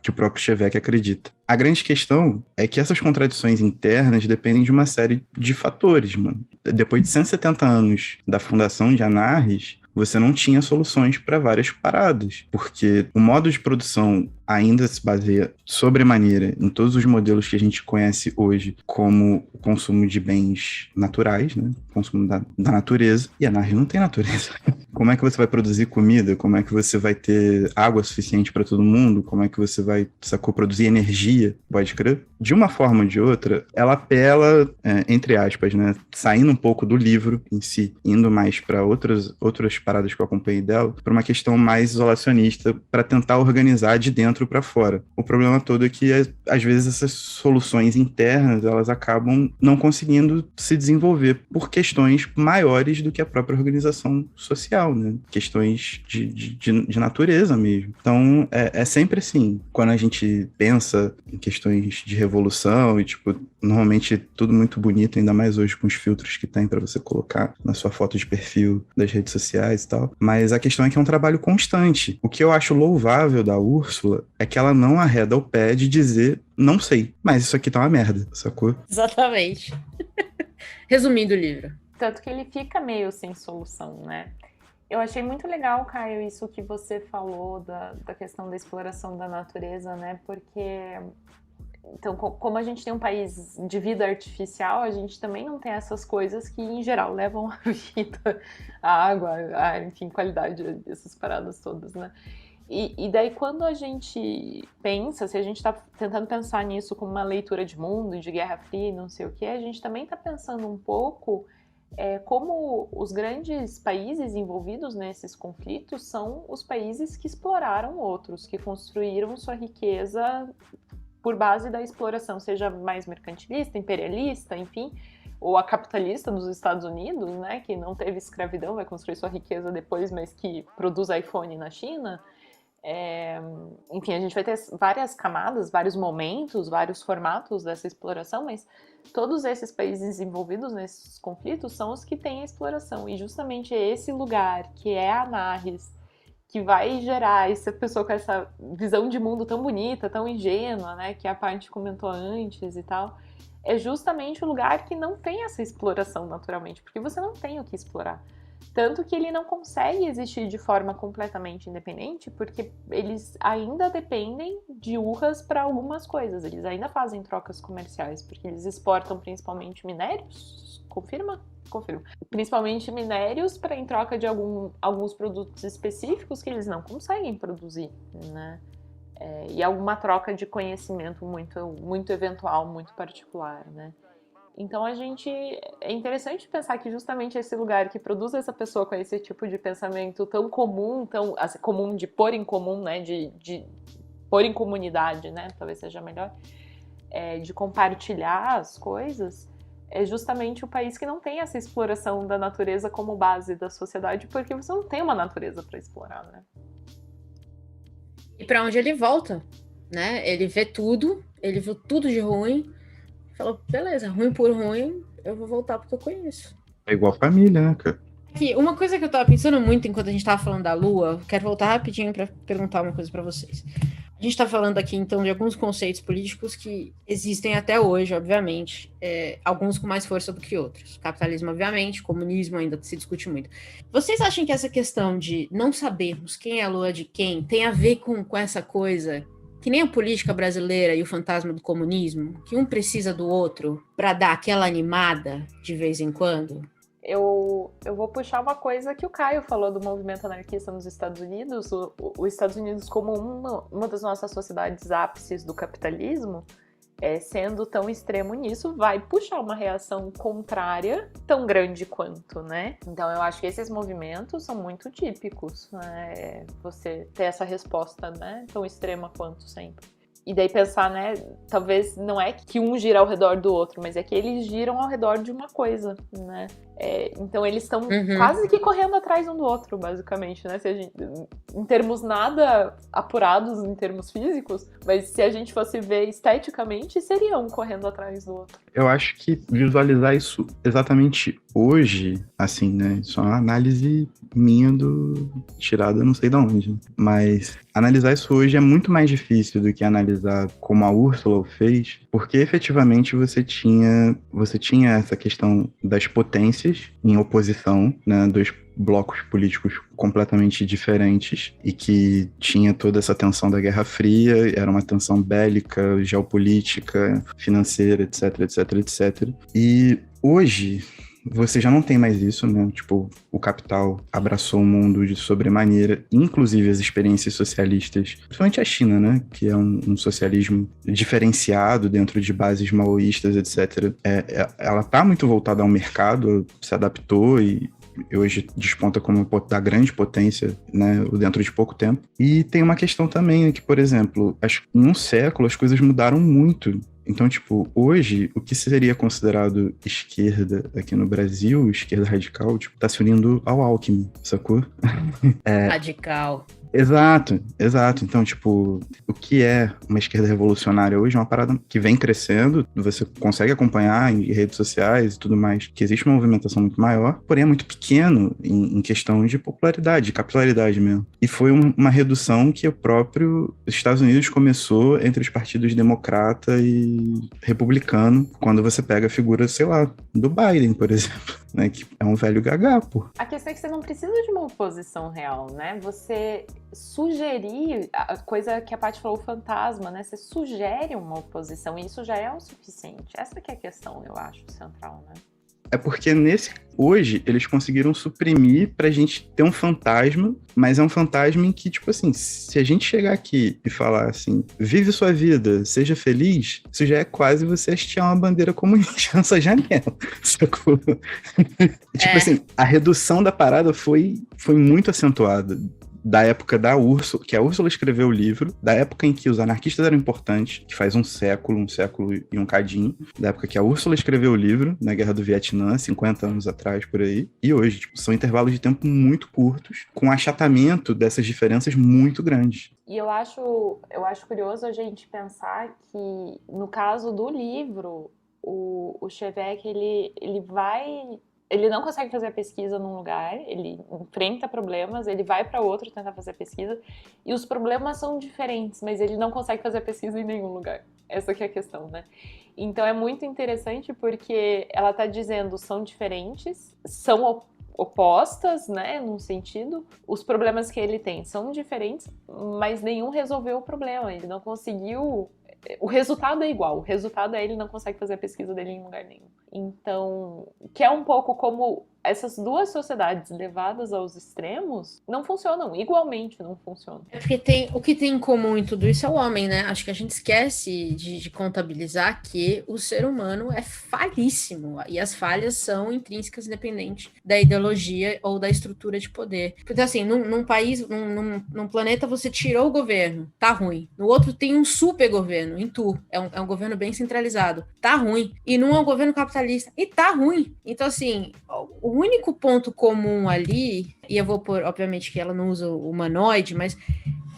Speaker 2: que o próprio Shevek acredita. A grande questão é que essas contradições internas dependem de uma série de fatores, mano. Depois de 170 anos da fundação de Anarres, você não tinha soluções para várias paradas, porque o modo de produção ainda se baseia sobremaneira em todos os modelos que a gente conhece hoje, como o consumo de bens naturais, né? O consumo da natureza, e a Narnia não tem natureza. Como é que você vai produzir comida? Como é que você vai ter água suficiente para todo mundo? Como é que você vai, sacou, produzir energia? Pode crer? De uma forma ou de outra, ela apela, entre aspas, né? Saindo um pouco do livro em si, indo mais para outras paradas que eu acompanhei dela, para uma questão mais isolacionista, para tentar organizar de dentro para fora. O problema todo é que, às vezes, essas soluções internas, elas acabam não conseguindo se desenvolver por questões maiores do que a própria organização social, né? Questões de natureza mesmo. Então, é sempre assim, quando a gente pensa em questões de revolução e, tipo, normalmente tudo muito bonito, ainda mais hoje com os filtros que tem para você colocar na sua foto de perfil das redes sociais e tal. Mas a questão é que é um trabalho constante. O que eu acho louvável da Úrsula é que ela não arreda o pé de dizer, não sei, mas isso aqui tá uma merda, sacou?
Speaker 1: Exatamente. Resumindo o livro.
Speaker 3: Tanto que ele fica meio sem solução, né? Eu achei muito legal, Caio, isso que você falou da questão da exploração da natureza, né? Porque, então, como a gente tem um país de vida artificial, a gente também não tem essas coisas que, em geral, levam a vida, a água, enfim, qualidade, essas paradas todas, né? E daí, quando a gente pensa, se a gente está tentando pensar nisso como uma leitura de mundo, de Guerra Fria e não sei o quê, a gente também está pensando um pouco como os grandes países envolvidos nesses conflitos são os países que exploraram outros, que construíram sua riqueza por base da exploração, seja mais mercantilista, imperialista, enfim, ou a capitalista dos Estados Unidos, né, que não teve escravidão, vai construir sua riqueza depois, mas que produz iPhone na China. Enfim, a gente vai ter várias camadas, vários momentos, vários formatos dessa exploração, mas todos esses países envolvidos nesses conflitos são os que têm a exploração. E justamente esse lugar, que é a Narris, que vai gerar essa pessoa com essa visão de mundo tão bonita, tão ingênua, né, que a parte comentou antes e tal, é justamente o lugar que não tem essa exploração naturalmente, porque você não tem o que explorar. Tanto que ele não consegue existir de forma completamente independente, porque eles ainda dependem de urras para algumas coisas. Eles ainda fazem trocas comerciais, porque eles exportam principalmente minérios. Confirma? Confirma. Principalmente minérios em troca de alguns produtos específicos que eles não conseguem produzir, né? E alguma troca de conhecimento muito, muito eventual, muito particular, né? Então é interessante pensar que justamente esse lugar que produz essa pessoa com esse tipo de pensamento tão comum, tão assim, comum de pôr em comum, né, de pôr em comunidade, né, talvez seja melhor, de compartilhar as coisas, é justamente o país que não tem essa exploração da natureza como base da sociedade, porque você não tem uma natureza para explorar, né?
Speaker 1: E para onde ele volta, né? Ele vê tudo, ele viu tudo de ruim. Falou, beleza, ruim por ruim, eu vou voltar porque eu conheço.
Speaker 2: É igual família, né, cara?
Speaker 1: Aqui, uma coisa que eu tava pensando muito enquanto a gente tava falando da Lua, quero voltar rapidinho para perguntar uma coisa para vocês. A gente tá falando aqui, então, de alguns conceitos políticos que existem até hoje, obviamente, alguns com mais força do que outros. Capitalismo, obviamente, comunismo ainda se discute muito. Vocês acham que essa questão de não sabermos quem é a Lua de quem tem a ver com essa coisa que nem a política brasileira e o fantasma do comunismo, que um precisa do outro para dar aquela animada de vez em quando?
Speaker 3: Eu vou puxar uma coisa que o Caio falou do movimento anarquista nos Estados Unidos. Os Estados Unidos, como uma das nossas sociedades ápices do capitalismo, sendo tão extremo nisso, vai puxar uma reação contrária tão grande quanto, né? Então eu acho que esses movimentos são muito típicos, né? Você ter essa resposta, né, tão extrema quanto sempre. E daí pensar, né, talvez não é que um gira ao redor do outro, mas é que eles giram ao redor de uma coisa, né? Então eles estão quase que correndo atrás um do outro, basicamente, né? Se a gente, em termos nada apurados, em termos físicos, mas se a gente fosse ver esteticamente, seria um correndo atrás do outro.
Speaker 2: Eu acho que visualizar isso exatamente hoje, assim, né? Isso é uma análise minha tirada não sei de onde. Mas analisar isso hoje é muito mais difícil do que analisar como a Úrsula o fez, porque efetivamente você tinha essa questão das potências em oposição, né? blocos políticos completamente diferentes e que tinha toda essa tensão da Guerra Fria, era uma tensão bélica, geopolítica, financeira, etc, etc, etc. E hoje você já não tem mais isso, né? Tipo, o capital abraçou o mundo de sobremaneira, inclusive as experiências socialistas, principalmente a China, né? Que é um socialismo diferenciado dentro de bases maoístas, etc. Ela tá muito voltada ao mercado, se adaptou e hoje desponta como da grande potência, né, dentro de pouco tempo. E tem uma questão também, que, por exemplo, em um século as coisas mudaram muito. Então, tipo, hoje, o que seria considerado esquerda aqui no Brasil, esquerda radical, tipo, tá se unindo ao Alckmin, sacou?
Speaker 1: Radical.
Speaker 2: Exato. Então, tipo, o que é uma esquerda revolucionária hoje é uma parada que vem crescendo, você consegue acompanhar em redes sociais e tudo mais, que existe uma movimentação muito maior, porém é muito pequeno em questão de popularidade, de capilaridade mesmo. E foi uma redução que o próprio Estados Unidos começou entre os partidos democrata e republicano, quando você pega a figura, sei lá, do Biden, por exemplo, né, que é um velho gagá, pô.
Speaker 3: A questão é que você não precisa de uma oposição real, né? Você sugerir, a coisa que a Paty falou, o fantasma, né? Você sugere uma oposição e isso já é o suficiente. Essa que é a questão, eu acho, central, né?
Speaker 2: É porque hoje eles conseguiram suprimir pra gente ter um fantasma, mas é um fantasma em que, tipo assim, se a gente chegar aqui e falar assim, vive sua vida, seja feliz, isso já é quase você hastear uma bandeira comunista na sua janela, sacou? Tipo assim, a redução da parada foi muito acentuada. Da época da Úrsula, que a Úrsula escreveu o livro, da época em que os anarquistas eram importantes, que faz um século e um cadinho, da época que a Úrsula escreveu o livro, na Guerra do Vietnã, 50 anos atrás, por aí, e hoje, tipo, são intervalos de tempo muito curtos, com achatamento dessas diferenças muito grandes.
Speaker 3: E eu acho curioso a gente pensar que, no caso do livro, o Chevèque, ele não consegue fazer a pesquisa num lugar, ele enfrenta problemas, ele vai para outro tentar fazer a pesquisa, e os problemas são diferentes, mas ele não consegue fazer a pesquisa em nenhum lugar. Essa que é a questão, né? Então é muito interessante porque ela está dizendo são diferentes, são opostas, né, num sentido. Os problemas que ele tem são diferentes, mas nenhum resolveu o problema, ele não conseguiu. O resultado é igual, o resultado é ele não consegue fazer a pesquisa dele em lugar nenhum. Então, que é um pouco como essas duas sociedades levadas aos extremos não funcionam, igualmente não funcionam.
Speaker 1: É porque o que tem em comum em tudo isso é o homem, né? Acho que a gente esquece de contabilizar que o ser humano é falíssimo e as falhas são intrínsecas, independente da ideologia ou da estrutura de poder. Porque assim, num país, num planeta você tirou o governo, tá ruim. No outro tem um super governo, em tu, é um governo bem centralizado, tá ruim. E não é um governo capitalista, e tá ruim. Então assim, o único ponto comum ali, e eu vou pôr, obviamente que ela não usa o humanoide, mas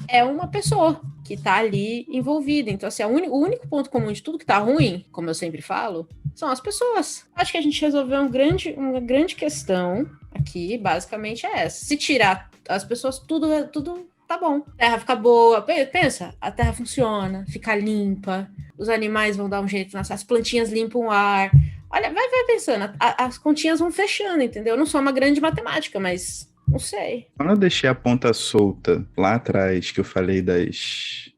Speaker 1: é uma pessoa que tá ali envolvida. Então, assim, o único ponto comum de tudo que tá ruim, como eu sempre falo, são as pessoas. Acho que a gente resolveu uma grande questão aqui, basicamente é essa. Se tirar as pessoas, tudo tá bom. A terra fica boa. Pensa, a terra funciona, fica limpa, os animais vão dar um jeito, as plantinhas limpam o ar. Olha, vai pensando, as continhas vão fechando, entendeu? Eu não sou uma grande matemática, mas não sei.
Speaker 2: Quando eu deixei a ponta solta lá atrás, que eu falei das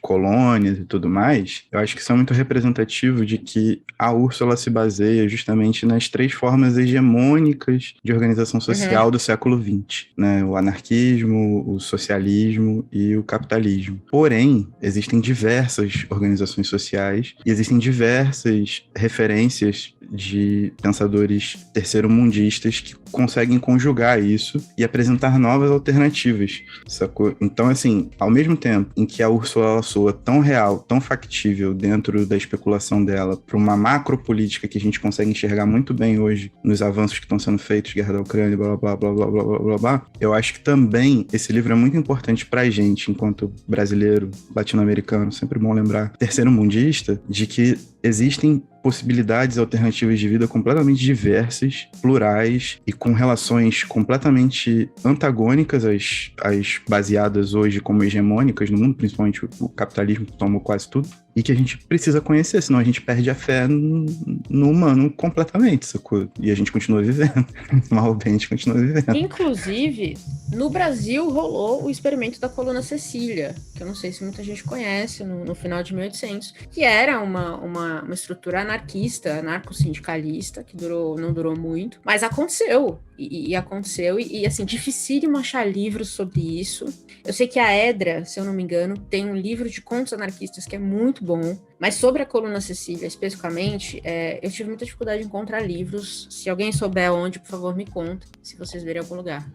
Speaker 2: colônias e tudo mais, eu acho que isso é muito representativo de que a Úrsula se baseia justamente nas 3 formas hegemônicas de organização social do século XX, né? O anarquismo, o socialismo e o capitalismo. Porém, existem diversas organizações sociais e existem diversas referências de pensadores terceiro-mundistas que conseguem conjugar isso e apresentar novas alternativas, sacou? Então, assim, ao mesmo tempo em que a Úrsula ela soa tão real, tão factível dentro da especulação dela para uma macropolítica que a gente consegue enxergar muito bem hoje nos avanços que estão sendo feitos, guerra da Ucrânia, blá, blá, blá, blá, blá, blá, blá, blá, eu acho que também esse livro é muito importante pra gente, enquanto brasileiro, latino-americano, sempre bom lembrar, terceiro-mundista, de que existem possibilidades alternativas de vida completamente diversas, plurais e com relações completamente antagônicas às baseadas hoje como hegemônicas no mundo, principalmente o capitalismo que tomou quase tudo. e que a gente precisa conhecer, senão a gente perde a fé no humano completamente, sacou? E a gente continua vivendo. Mal ou bem, a gente continua vivendo.
Speaker 1: Inclusive, no Brasil rolou o experimento da coluna Cecília, que eu não sei se muita gente conhece, no final de 1800, que era uma estrutura anarquista, anarco-sindicalista, que não durou muito, mas aconteceu. E aconteceu, e assim, dificílimo achar livros sobre isso. Eu sei que a Edra, se eu não me engano, tem um livro de contos anarquistas que é muito bom, mas sobre a coluna Cecília, especificamente, eu tive muita dificuldade em encontrar livros. Se alguém souber onde, por favor, me conta, se vocês verem em algum lugar.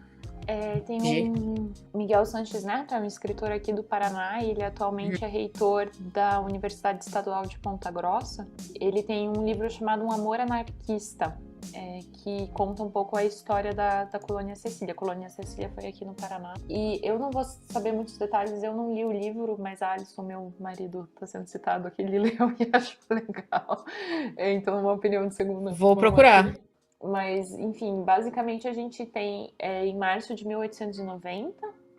Speaker 3: Tem o Miguel Sanches Neto, é um escritor aqui do Paraná, e ele atualmente é reitor da Universidade Estadual de Ponta Grossa. Ele tem um livro chamado Um Amor Anarquista, que conta um pouco a história da Colônia Cecília. A Colônia Cecília foi aqui no Paraná. E eu não vou saber muitos detalhes, eu não li o livro, mas a Alisson, meu marido, está sendo citado aqui, ele leu e achou legal. Então, uma opinião de segunda.
Speaker 1: Vou procurar.
Speaker 3: Mas, enfim, basicamente a gente tem, em março de 1890,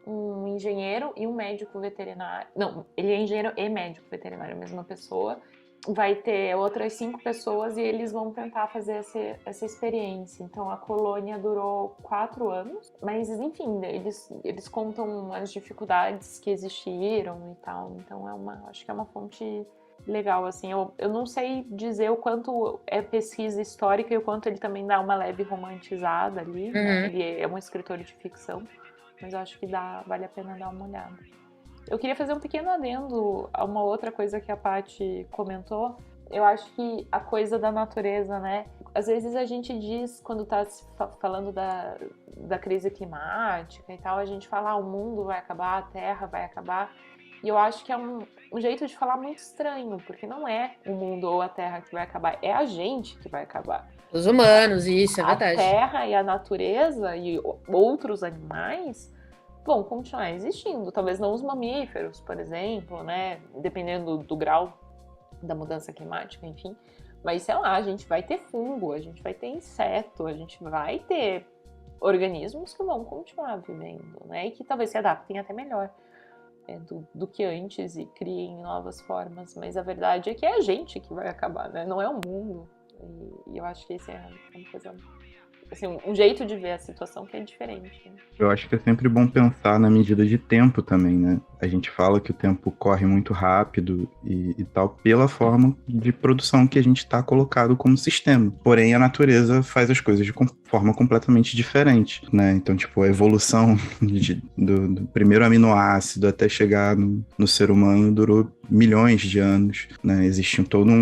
Speaker 3: um engenheiro e um médico veterinário. Não, ele é engenheiro e médico veterinário, a mesma pessoa. Vai ter outras 5 pessoas e eles vão tentar fazer essa experiência. Então, a colônia durou 4 anos, mas, enfim, eles contam as dificuldades que existiram e tal. Então, acho que é uma fonte legal, assim. Eu não sei dizer o quanto é pesquisa histórica e o quanto ele também dá uma leve romantizada ali. Né? Ele é um escritor de ficção, mas eu acho que vale a pena dar uma olhada. Eu queria fazer um pequeno adendo a uma outra coisa que a Paty comentou. Eu acho que a coisa da natureza, né? Às vezes a gente diz, quando tá falando da crise climática e tal, a gente fala, o mundo vai acabar, a Terra vai acabar. E eu acho que é um jeito de falar muito estranho, porque não é o mundo ou a Terra que vai acabar, é a gente que vai acabar.
Speaker 1: Os humanos, isso, é verdade.
Speaker 3: A Terra e a natureza e outros animais vão continuar existindo. Talvez não os mamíferos, por exemplo, né? Dependendo do grau da mudança climática, enfim. Mas, sei lá, a gente vai ter fungo, a gente vai ter inseto, a gente vai ter organismos que vão continuar vivendo, né? E que talvez se adaptem até melhor do que antes e criem novas formas. Mas a verdade é que é a gente que vai acabar, né? Não é o mundo. E eu acho que esse é uma coisa... Assim, um jeito de ver a situação que é diferente. Né?
Speaker 2: Eu acho que é sempre bom pensar na medida de tempo também, né? A gente fala que o tempo corre muito rápido e tal, pela forma de produção que a gente está colocado como sistema. Porém, a natureza faz as coisas de forma completamente diferente, né? Então, tipo, a evolução do primeiro aminoácido até chegar no ser humano durou milhões de anos, né? Existe toda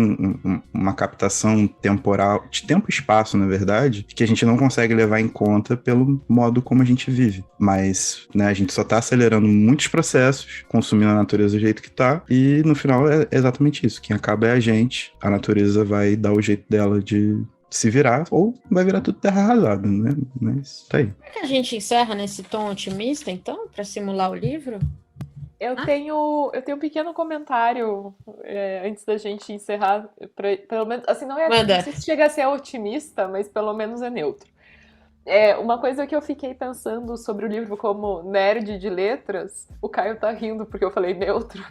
Speaker 2: uma captação temporal, de tempo e espaço, na verdade, que a gente não consegue levar em conta pelo modo como a gente vive. Mas, né, a gente só tá acelerando muitos processos, consumindo a natureza do jeito que tá, e no final é exatamente isso. Quem acaba é a gente, a natureza vai dar o jeito dela de se virar, ou vai virar tudo terra arrasada, né? Mas tá aí.
Speaker 1: Será que a gente encerra nesse tom otimista, então, para simular o livro?
Speaker 3: Eu tenho um pequeno comentário antes da gente encerrar, pelo menos, assim, não sei se chega a ser otimista, mas pelo menos é neutro. Uma coisa que eu fiquei pensando sobre o livro como nerd de letras, o Caio tá rindo porque eu falei neutro,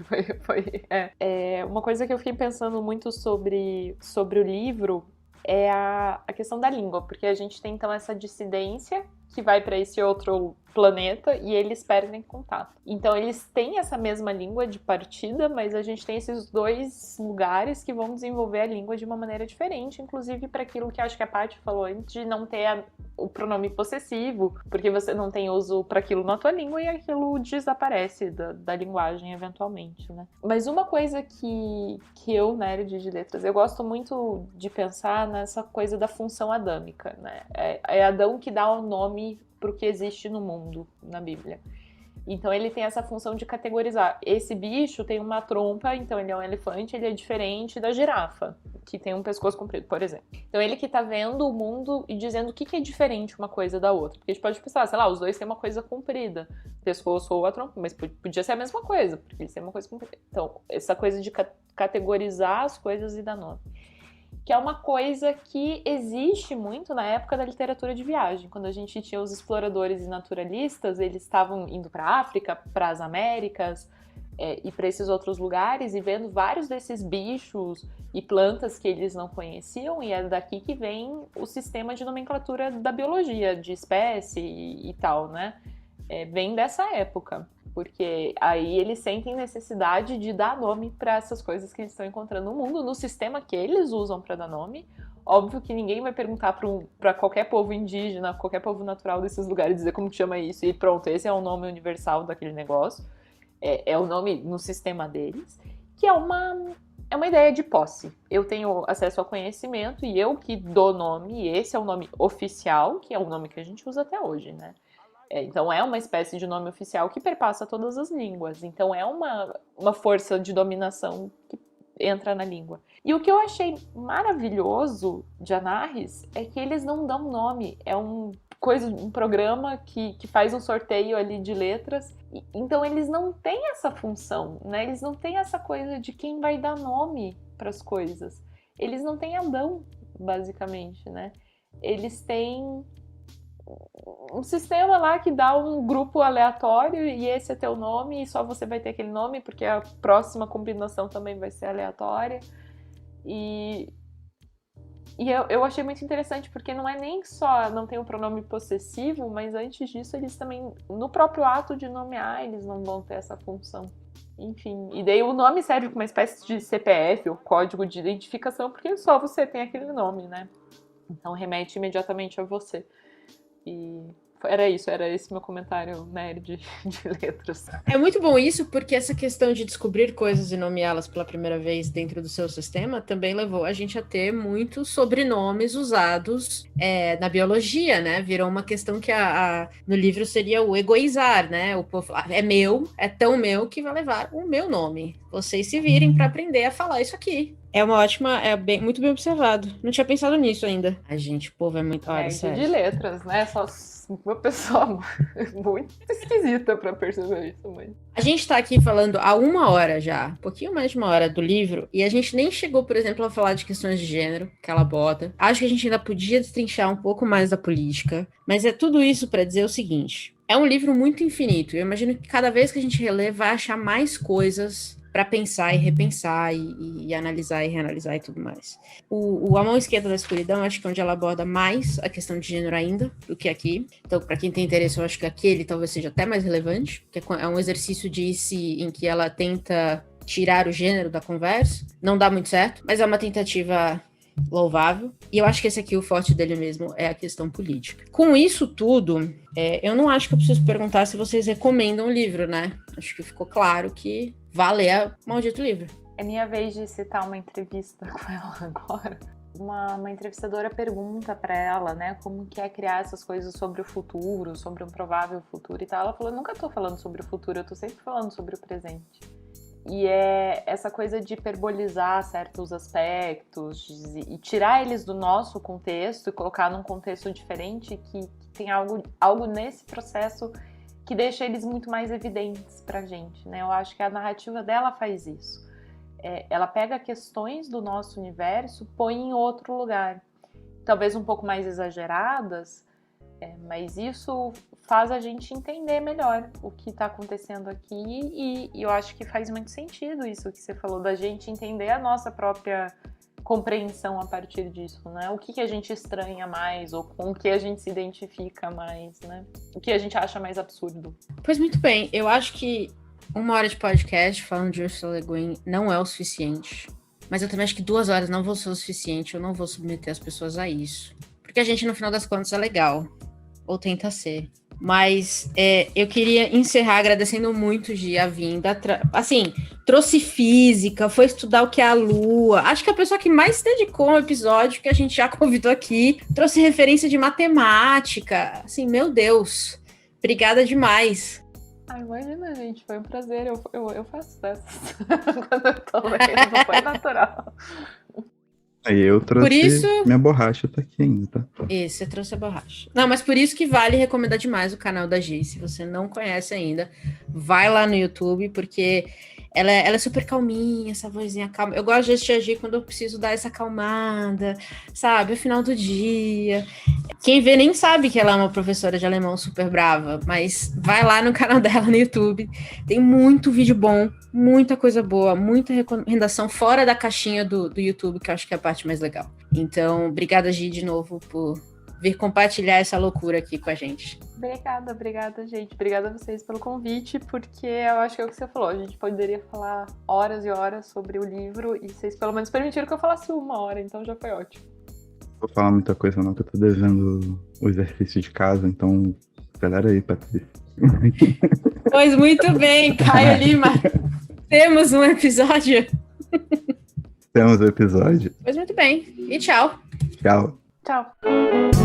Speaker 3: uma coisa que eu fiquei pensando muito sobre o livro é a questão da língua, porque a gente tem então essa dissidência que vai para esse outro planeta e eles perdem contato. Então eles têm essa mesma língua de partida, mas a gente tem esses 2 lugares que vão desenvolver a língua de uma maneira diferente, inclusive para aquilo que acho que a Paty falou antes, de não ter o pronome possessivo, porque você não tem uso para aquilo na tua língua e aquilo desaparece da linguagem eventualmente, né? Mas uma coisa que eu, nerd de letras, eu gosto muito de pensar nessa coisa da função adâmica, né? É Adão que dá o nome para o que existe no mundo, na Bíblia. Então ele tem essa função de categorizar. Esse bicho tem uma trompa, então ele é um elefante, ele é diferente da girafa, que tem um pescoço comprido, por exemplo. Então ele que tá vendo o mundo e dizendo o que é diferente uma coisa da outra. Porque a gente pode pensar, sei lá, os dois têm uma coisa comprida, pescoço ou a trompa, mas podia ser a mesma coisa, porque eles têm uma coisa comprida. Então, essa coisa de categorizar as coisas e dar nome. Que é uma coisa que existe muito na época da literatura de viagem. Quando a gente tinha os exploradores e naturalistas, eles estavam indo para a África, para as Américas, ir para esses outros lugares e vendo vários desses bichos e plantas que eles não conheciam, e é daqui que vem o sistema de nomenclatura da biologia, de espécie e tal, né? Vem dessa época, porque aí eles sentem necessidade de dar nome para essas coisas que eles estão encontrando no mundo, no sistema que eles usam para dar nome. Óbvio que ninguém vai perguntar para qualquer povo indígena, qualquer povo natural desses lugares, dizer como que chama isso, e pronto, esse é o nome universal daquele negócio. É o nome no sistema deles, que é uma ideia de posse. Eu tenho acesso ao conhecimento e eu que dou nome, e esse é o nome oficial, que é o nome que a gente usa até hoje, né? Então é uma espécie de nome oficial que perpassa todas as línguas. Então é uma força de dominação que entra na língua. E o que eu achei maravilhoso de Anarres é que eles não dão nome. É um programa que faz um sorteio ali de letras. Então eles não têm essa função, né? Eles não têm essa coisa de quem vai dar nome para as coisas. Eles não têm Adão, basicamente, né? Eles têm um sistema lá que dá um grupo aleatório e esse é teu nome e só você vai ter aquele nome porque a próxima combinação também vai ser aleatória. E eu achei muito interessante porque não é nem só não tem o pronome possessivo, mas antes disso eles também, no próprio ato de nomear, eles não vão ter essa função. Enfim, e daí o nome serve como uma espécie de CPF ou código de identificação porque só você tem aquele nome, né? Então remete imediatamente a você. E era esse meu comentário nerd de letras.
Speaker 1: É muito bom isso, porque essa questão de descobrir coisas e nomeá-las pela primeira vez dentro do seu sistema também levou a gente a ter muitos sobrenomes usados na biologia, né? Virou uma questão que no livro seria o egoizar, né? O povo é meu, é tão meu que vai levar o meu nome. Vocês se virem para aprender a falar isso aqui. É uma ótima, muito bem observado. Não tinha pensado nisso ainda. A gente, o povo é muito... Olha, sério.
Speaker 3: De letras, né? Só uma pessoa muito esquisita pra perceber isso, mas...
Speaker 1: A gente tá aqui falando há 1 hora já, um pouquinho mais de 1 hora do livro, e a gente nem chegou, por exemplo, a falar de questões de gênero, que ela bota. Acho que a gente ainda podia destrinchar um pouco mais da política, mas é tudo isso pra dizer o seguinte: é um livro muito infinito. Eu imagino que cada vez que a gente relê, vai achar mais coisas para pensar e repensar e analisar e reanalisar e tudo mais. A Mão Esquerda da Escuridão, acho que é onde ela aborda mais a questão de gênero ainda do que aqui. Então, para quem tem interesse, eu acho que aqui ele talvez seja até mais relevante, porque é um exercício em que ela tenta tirar o gênero da conversa. Não dá muito certo, mas é uma tentativa louvável. E eu acho que esse aqui, o forte dele mesmo, é a questão política. Com isso tudo, eu não acho que eu preciso perguntar se vocês recomendam o livro, né? Acho que ficou claro que vale o maldito livro.
Speaker 3: É minha vez de citar uma entrevista com ela agora. Uma entrevistadora pergunta para ela, né, como que é criar essas coisas sobre o futuro, sobre um provável futuro e tal. Ela falou, eu nunca tô falando sobre o futuro, eu tô sempre falando sobre o presente. E é essa coisa de hiperbolizar certos aspectos e tirar eles do nosso contexto e colocar num contexto diferente que tem algo nesse processo que deixa eles muito mais evidentes pra gente, né? Eu acho que a narrativa dela faz isso. Ela pega questões do nosso universo, põe em outro lugar. Talvez um pouco mais exageradas, mas isso faz a gente entender melhor o que está acontecendo aqui e eu acho que faz muito sentido isso que você falou, da gente entender a nossa própria compreensão a partir disso, né? O que a gente estranha mais ou com o que a gente se identifica mais, né? O que a gente acha mais absurdo.
Speaker 1: Pois muito bem, eu acho que 1 hora de podcast falando de Ursula Le Guin não é o suficiente, mas eu também acho que 2 horas não vão ser o suficiente, eu não vou submeter as pessoas a isso. Porque a gente, no final das contas, é legal. Ou tenta ser. Mas eu queria encerrar agradecendo muito, Gi, a vinda. Trouxe física, foi estudar o que é a Lua. Acho que a pessoa que mais se dedicou ao episódio que a gente já convidou aqui. Trouxe referência de matemática. Assim, meu Deus. Obrigada demais.
Speaker 3: Imagina, gente. Foi um prazer. Eu faço dessas. Quando eu tô lendo, foi natural.
Speaker 2: Aí eu trouxe
Speaker 1: por isso...
Speaker 2: minha borracha, tá aqui ainda, tá?
Speaker 1: Isso, você trouxe a borracha. Não, mas por isso que vale recomendar demais o canal da Gi. Se você não conhece ainda, vai lá no YouTube, porque ela é super calminha, essa vozinha calma. Eu gosto de assistir a Gi quando eu preciso dar essa acalmada, sabe? No final do dia. Quem vê nem sabe que ela é uma professora de alemão super brava, mas vai lá no canal dela no YouTube. Tem muito vídeo bom, muita coisa boa, muita recomendação fora da caixinha do YouTube, que eu acho que é a parte mais legal. Então, obrigada, Gi, de novo, por vir compartilhar essa loucura aqui com a gente.
Speaker 3: Obrigada, gente. Obrigada a vocês pelo convite, porque eu acho que é o que você falou. A gente poderia falar horas e horas sobre o livro e vocês pelo menos permitiram que eu falasse 1 hora, então já foi ótimo.
Speaker 2: Vou falar muita coisa não, que eu tô devendo o exercício de casa, então acelera aí, Patrícia.
Speaker 1: Pois muito bem, Caio Lima. Temos um episódio.
Speaker 2: Temos o episódio.
Speaker 1: Pois muito bem. E tchau.
Speaker 2: Tchau.
Speaker 3: Tchau.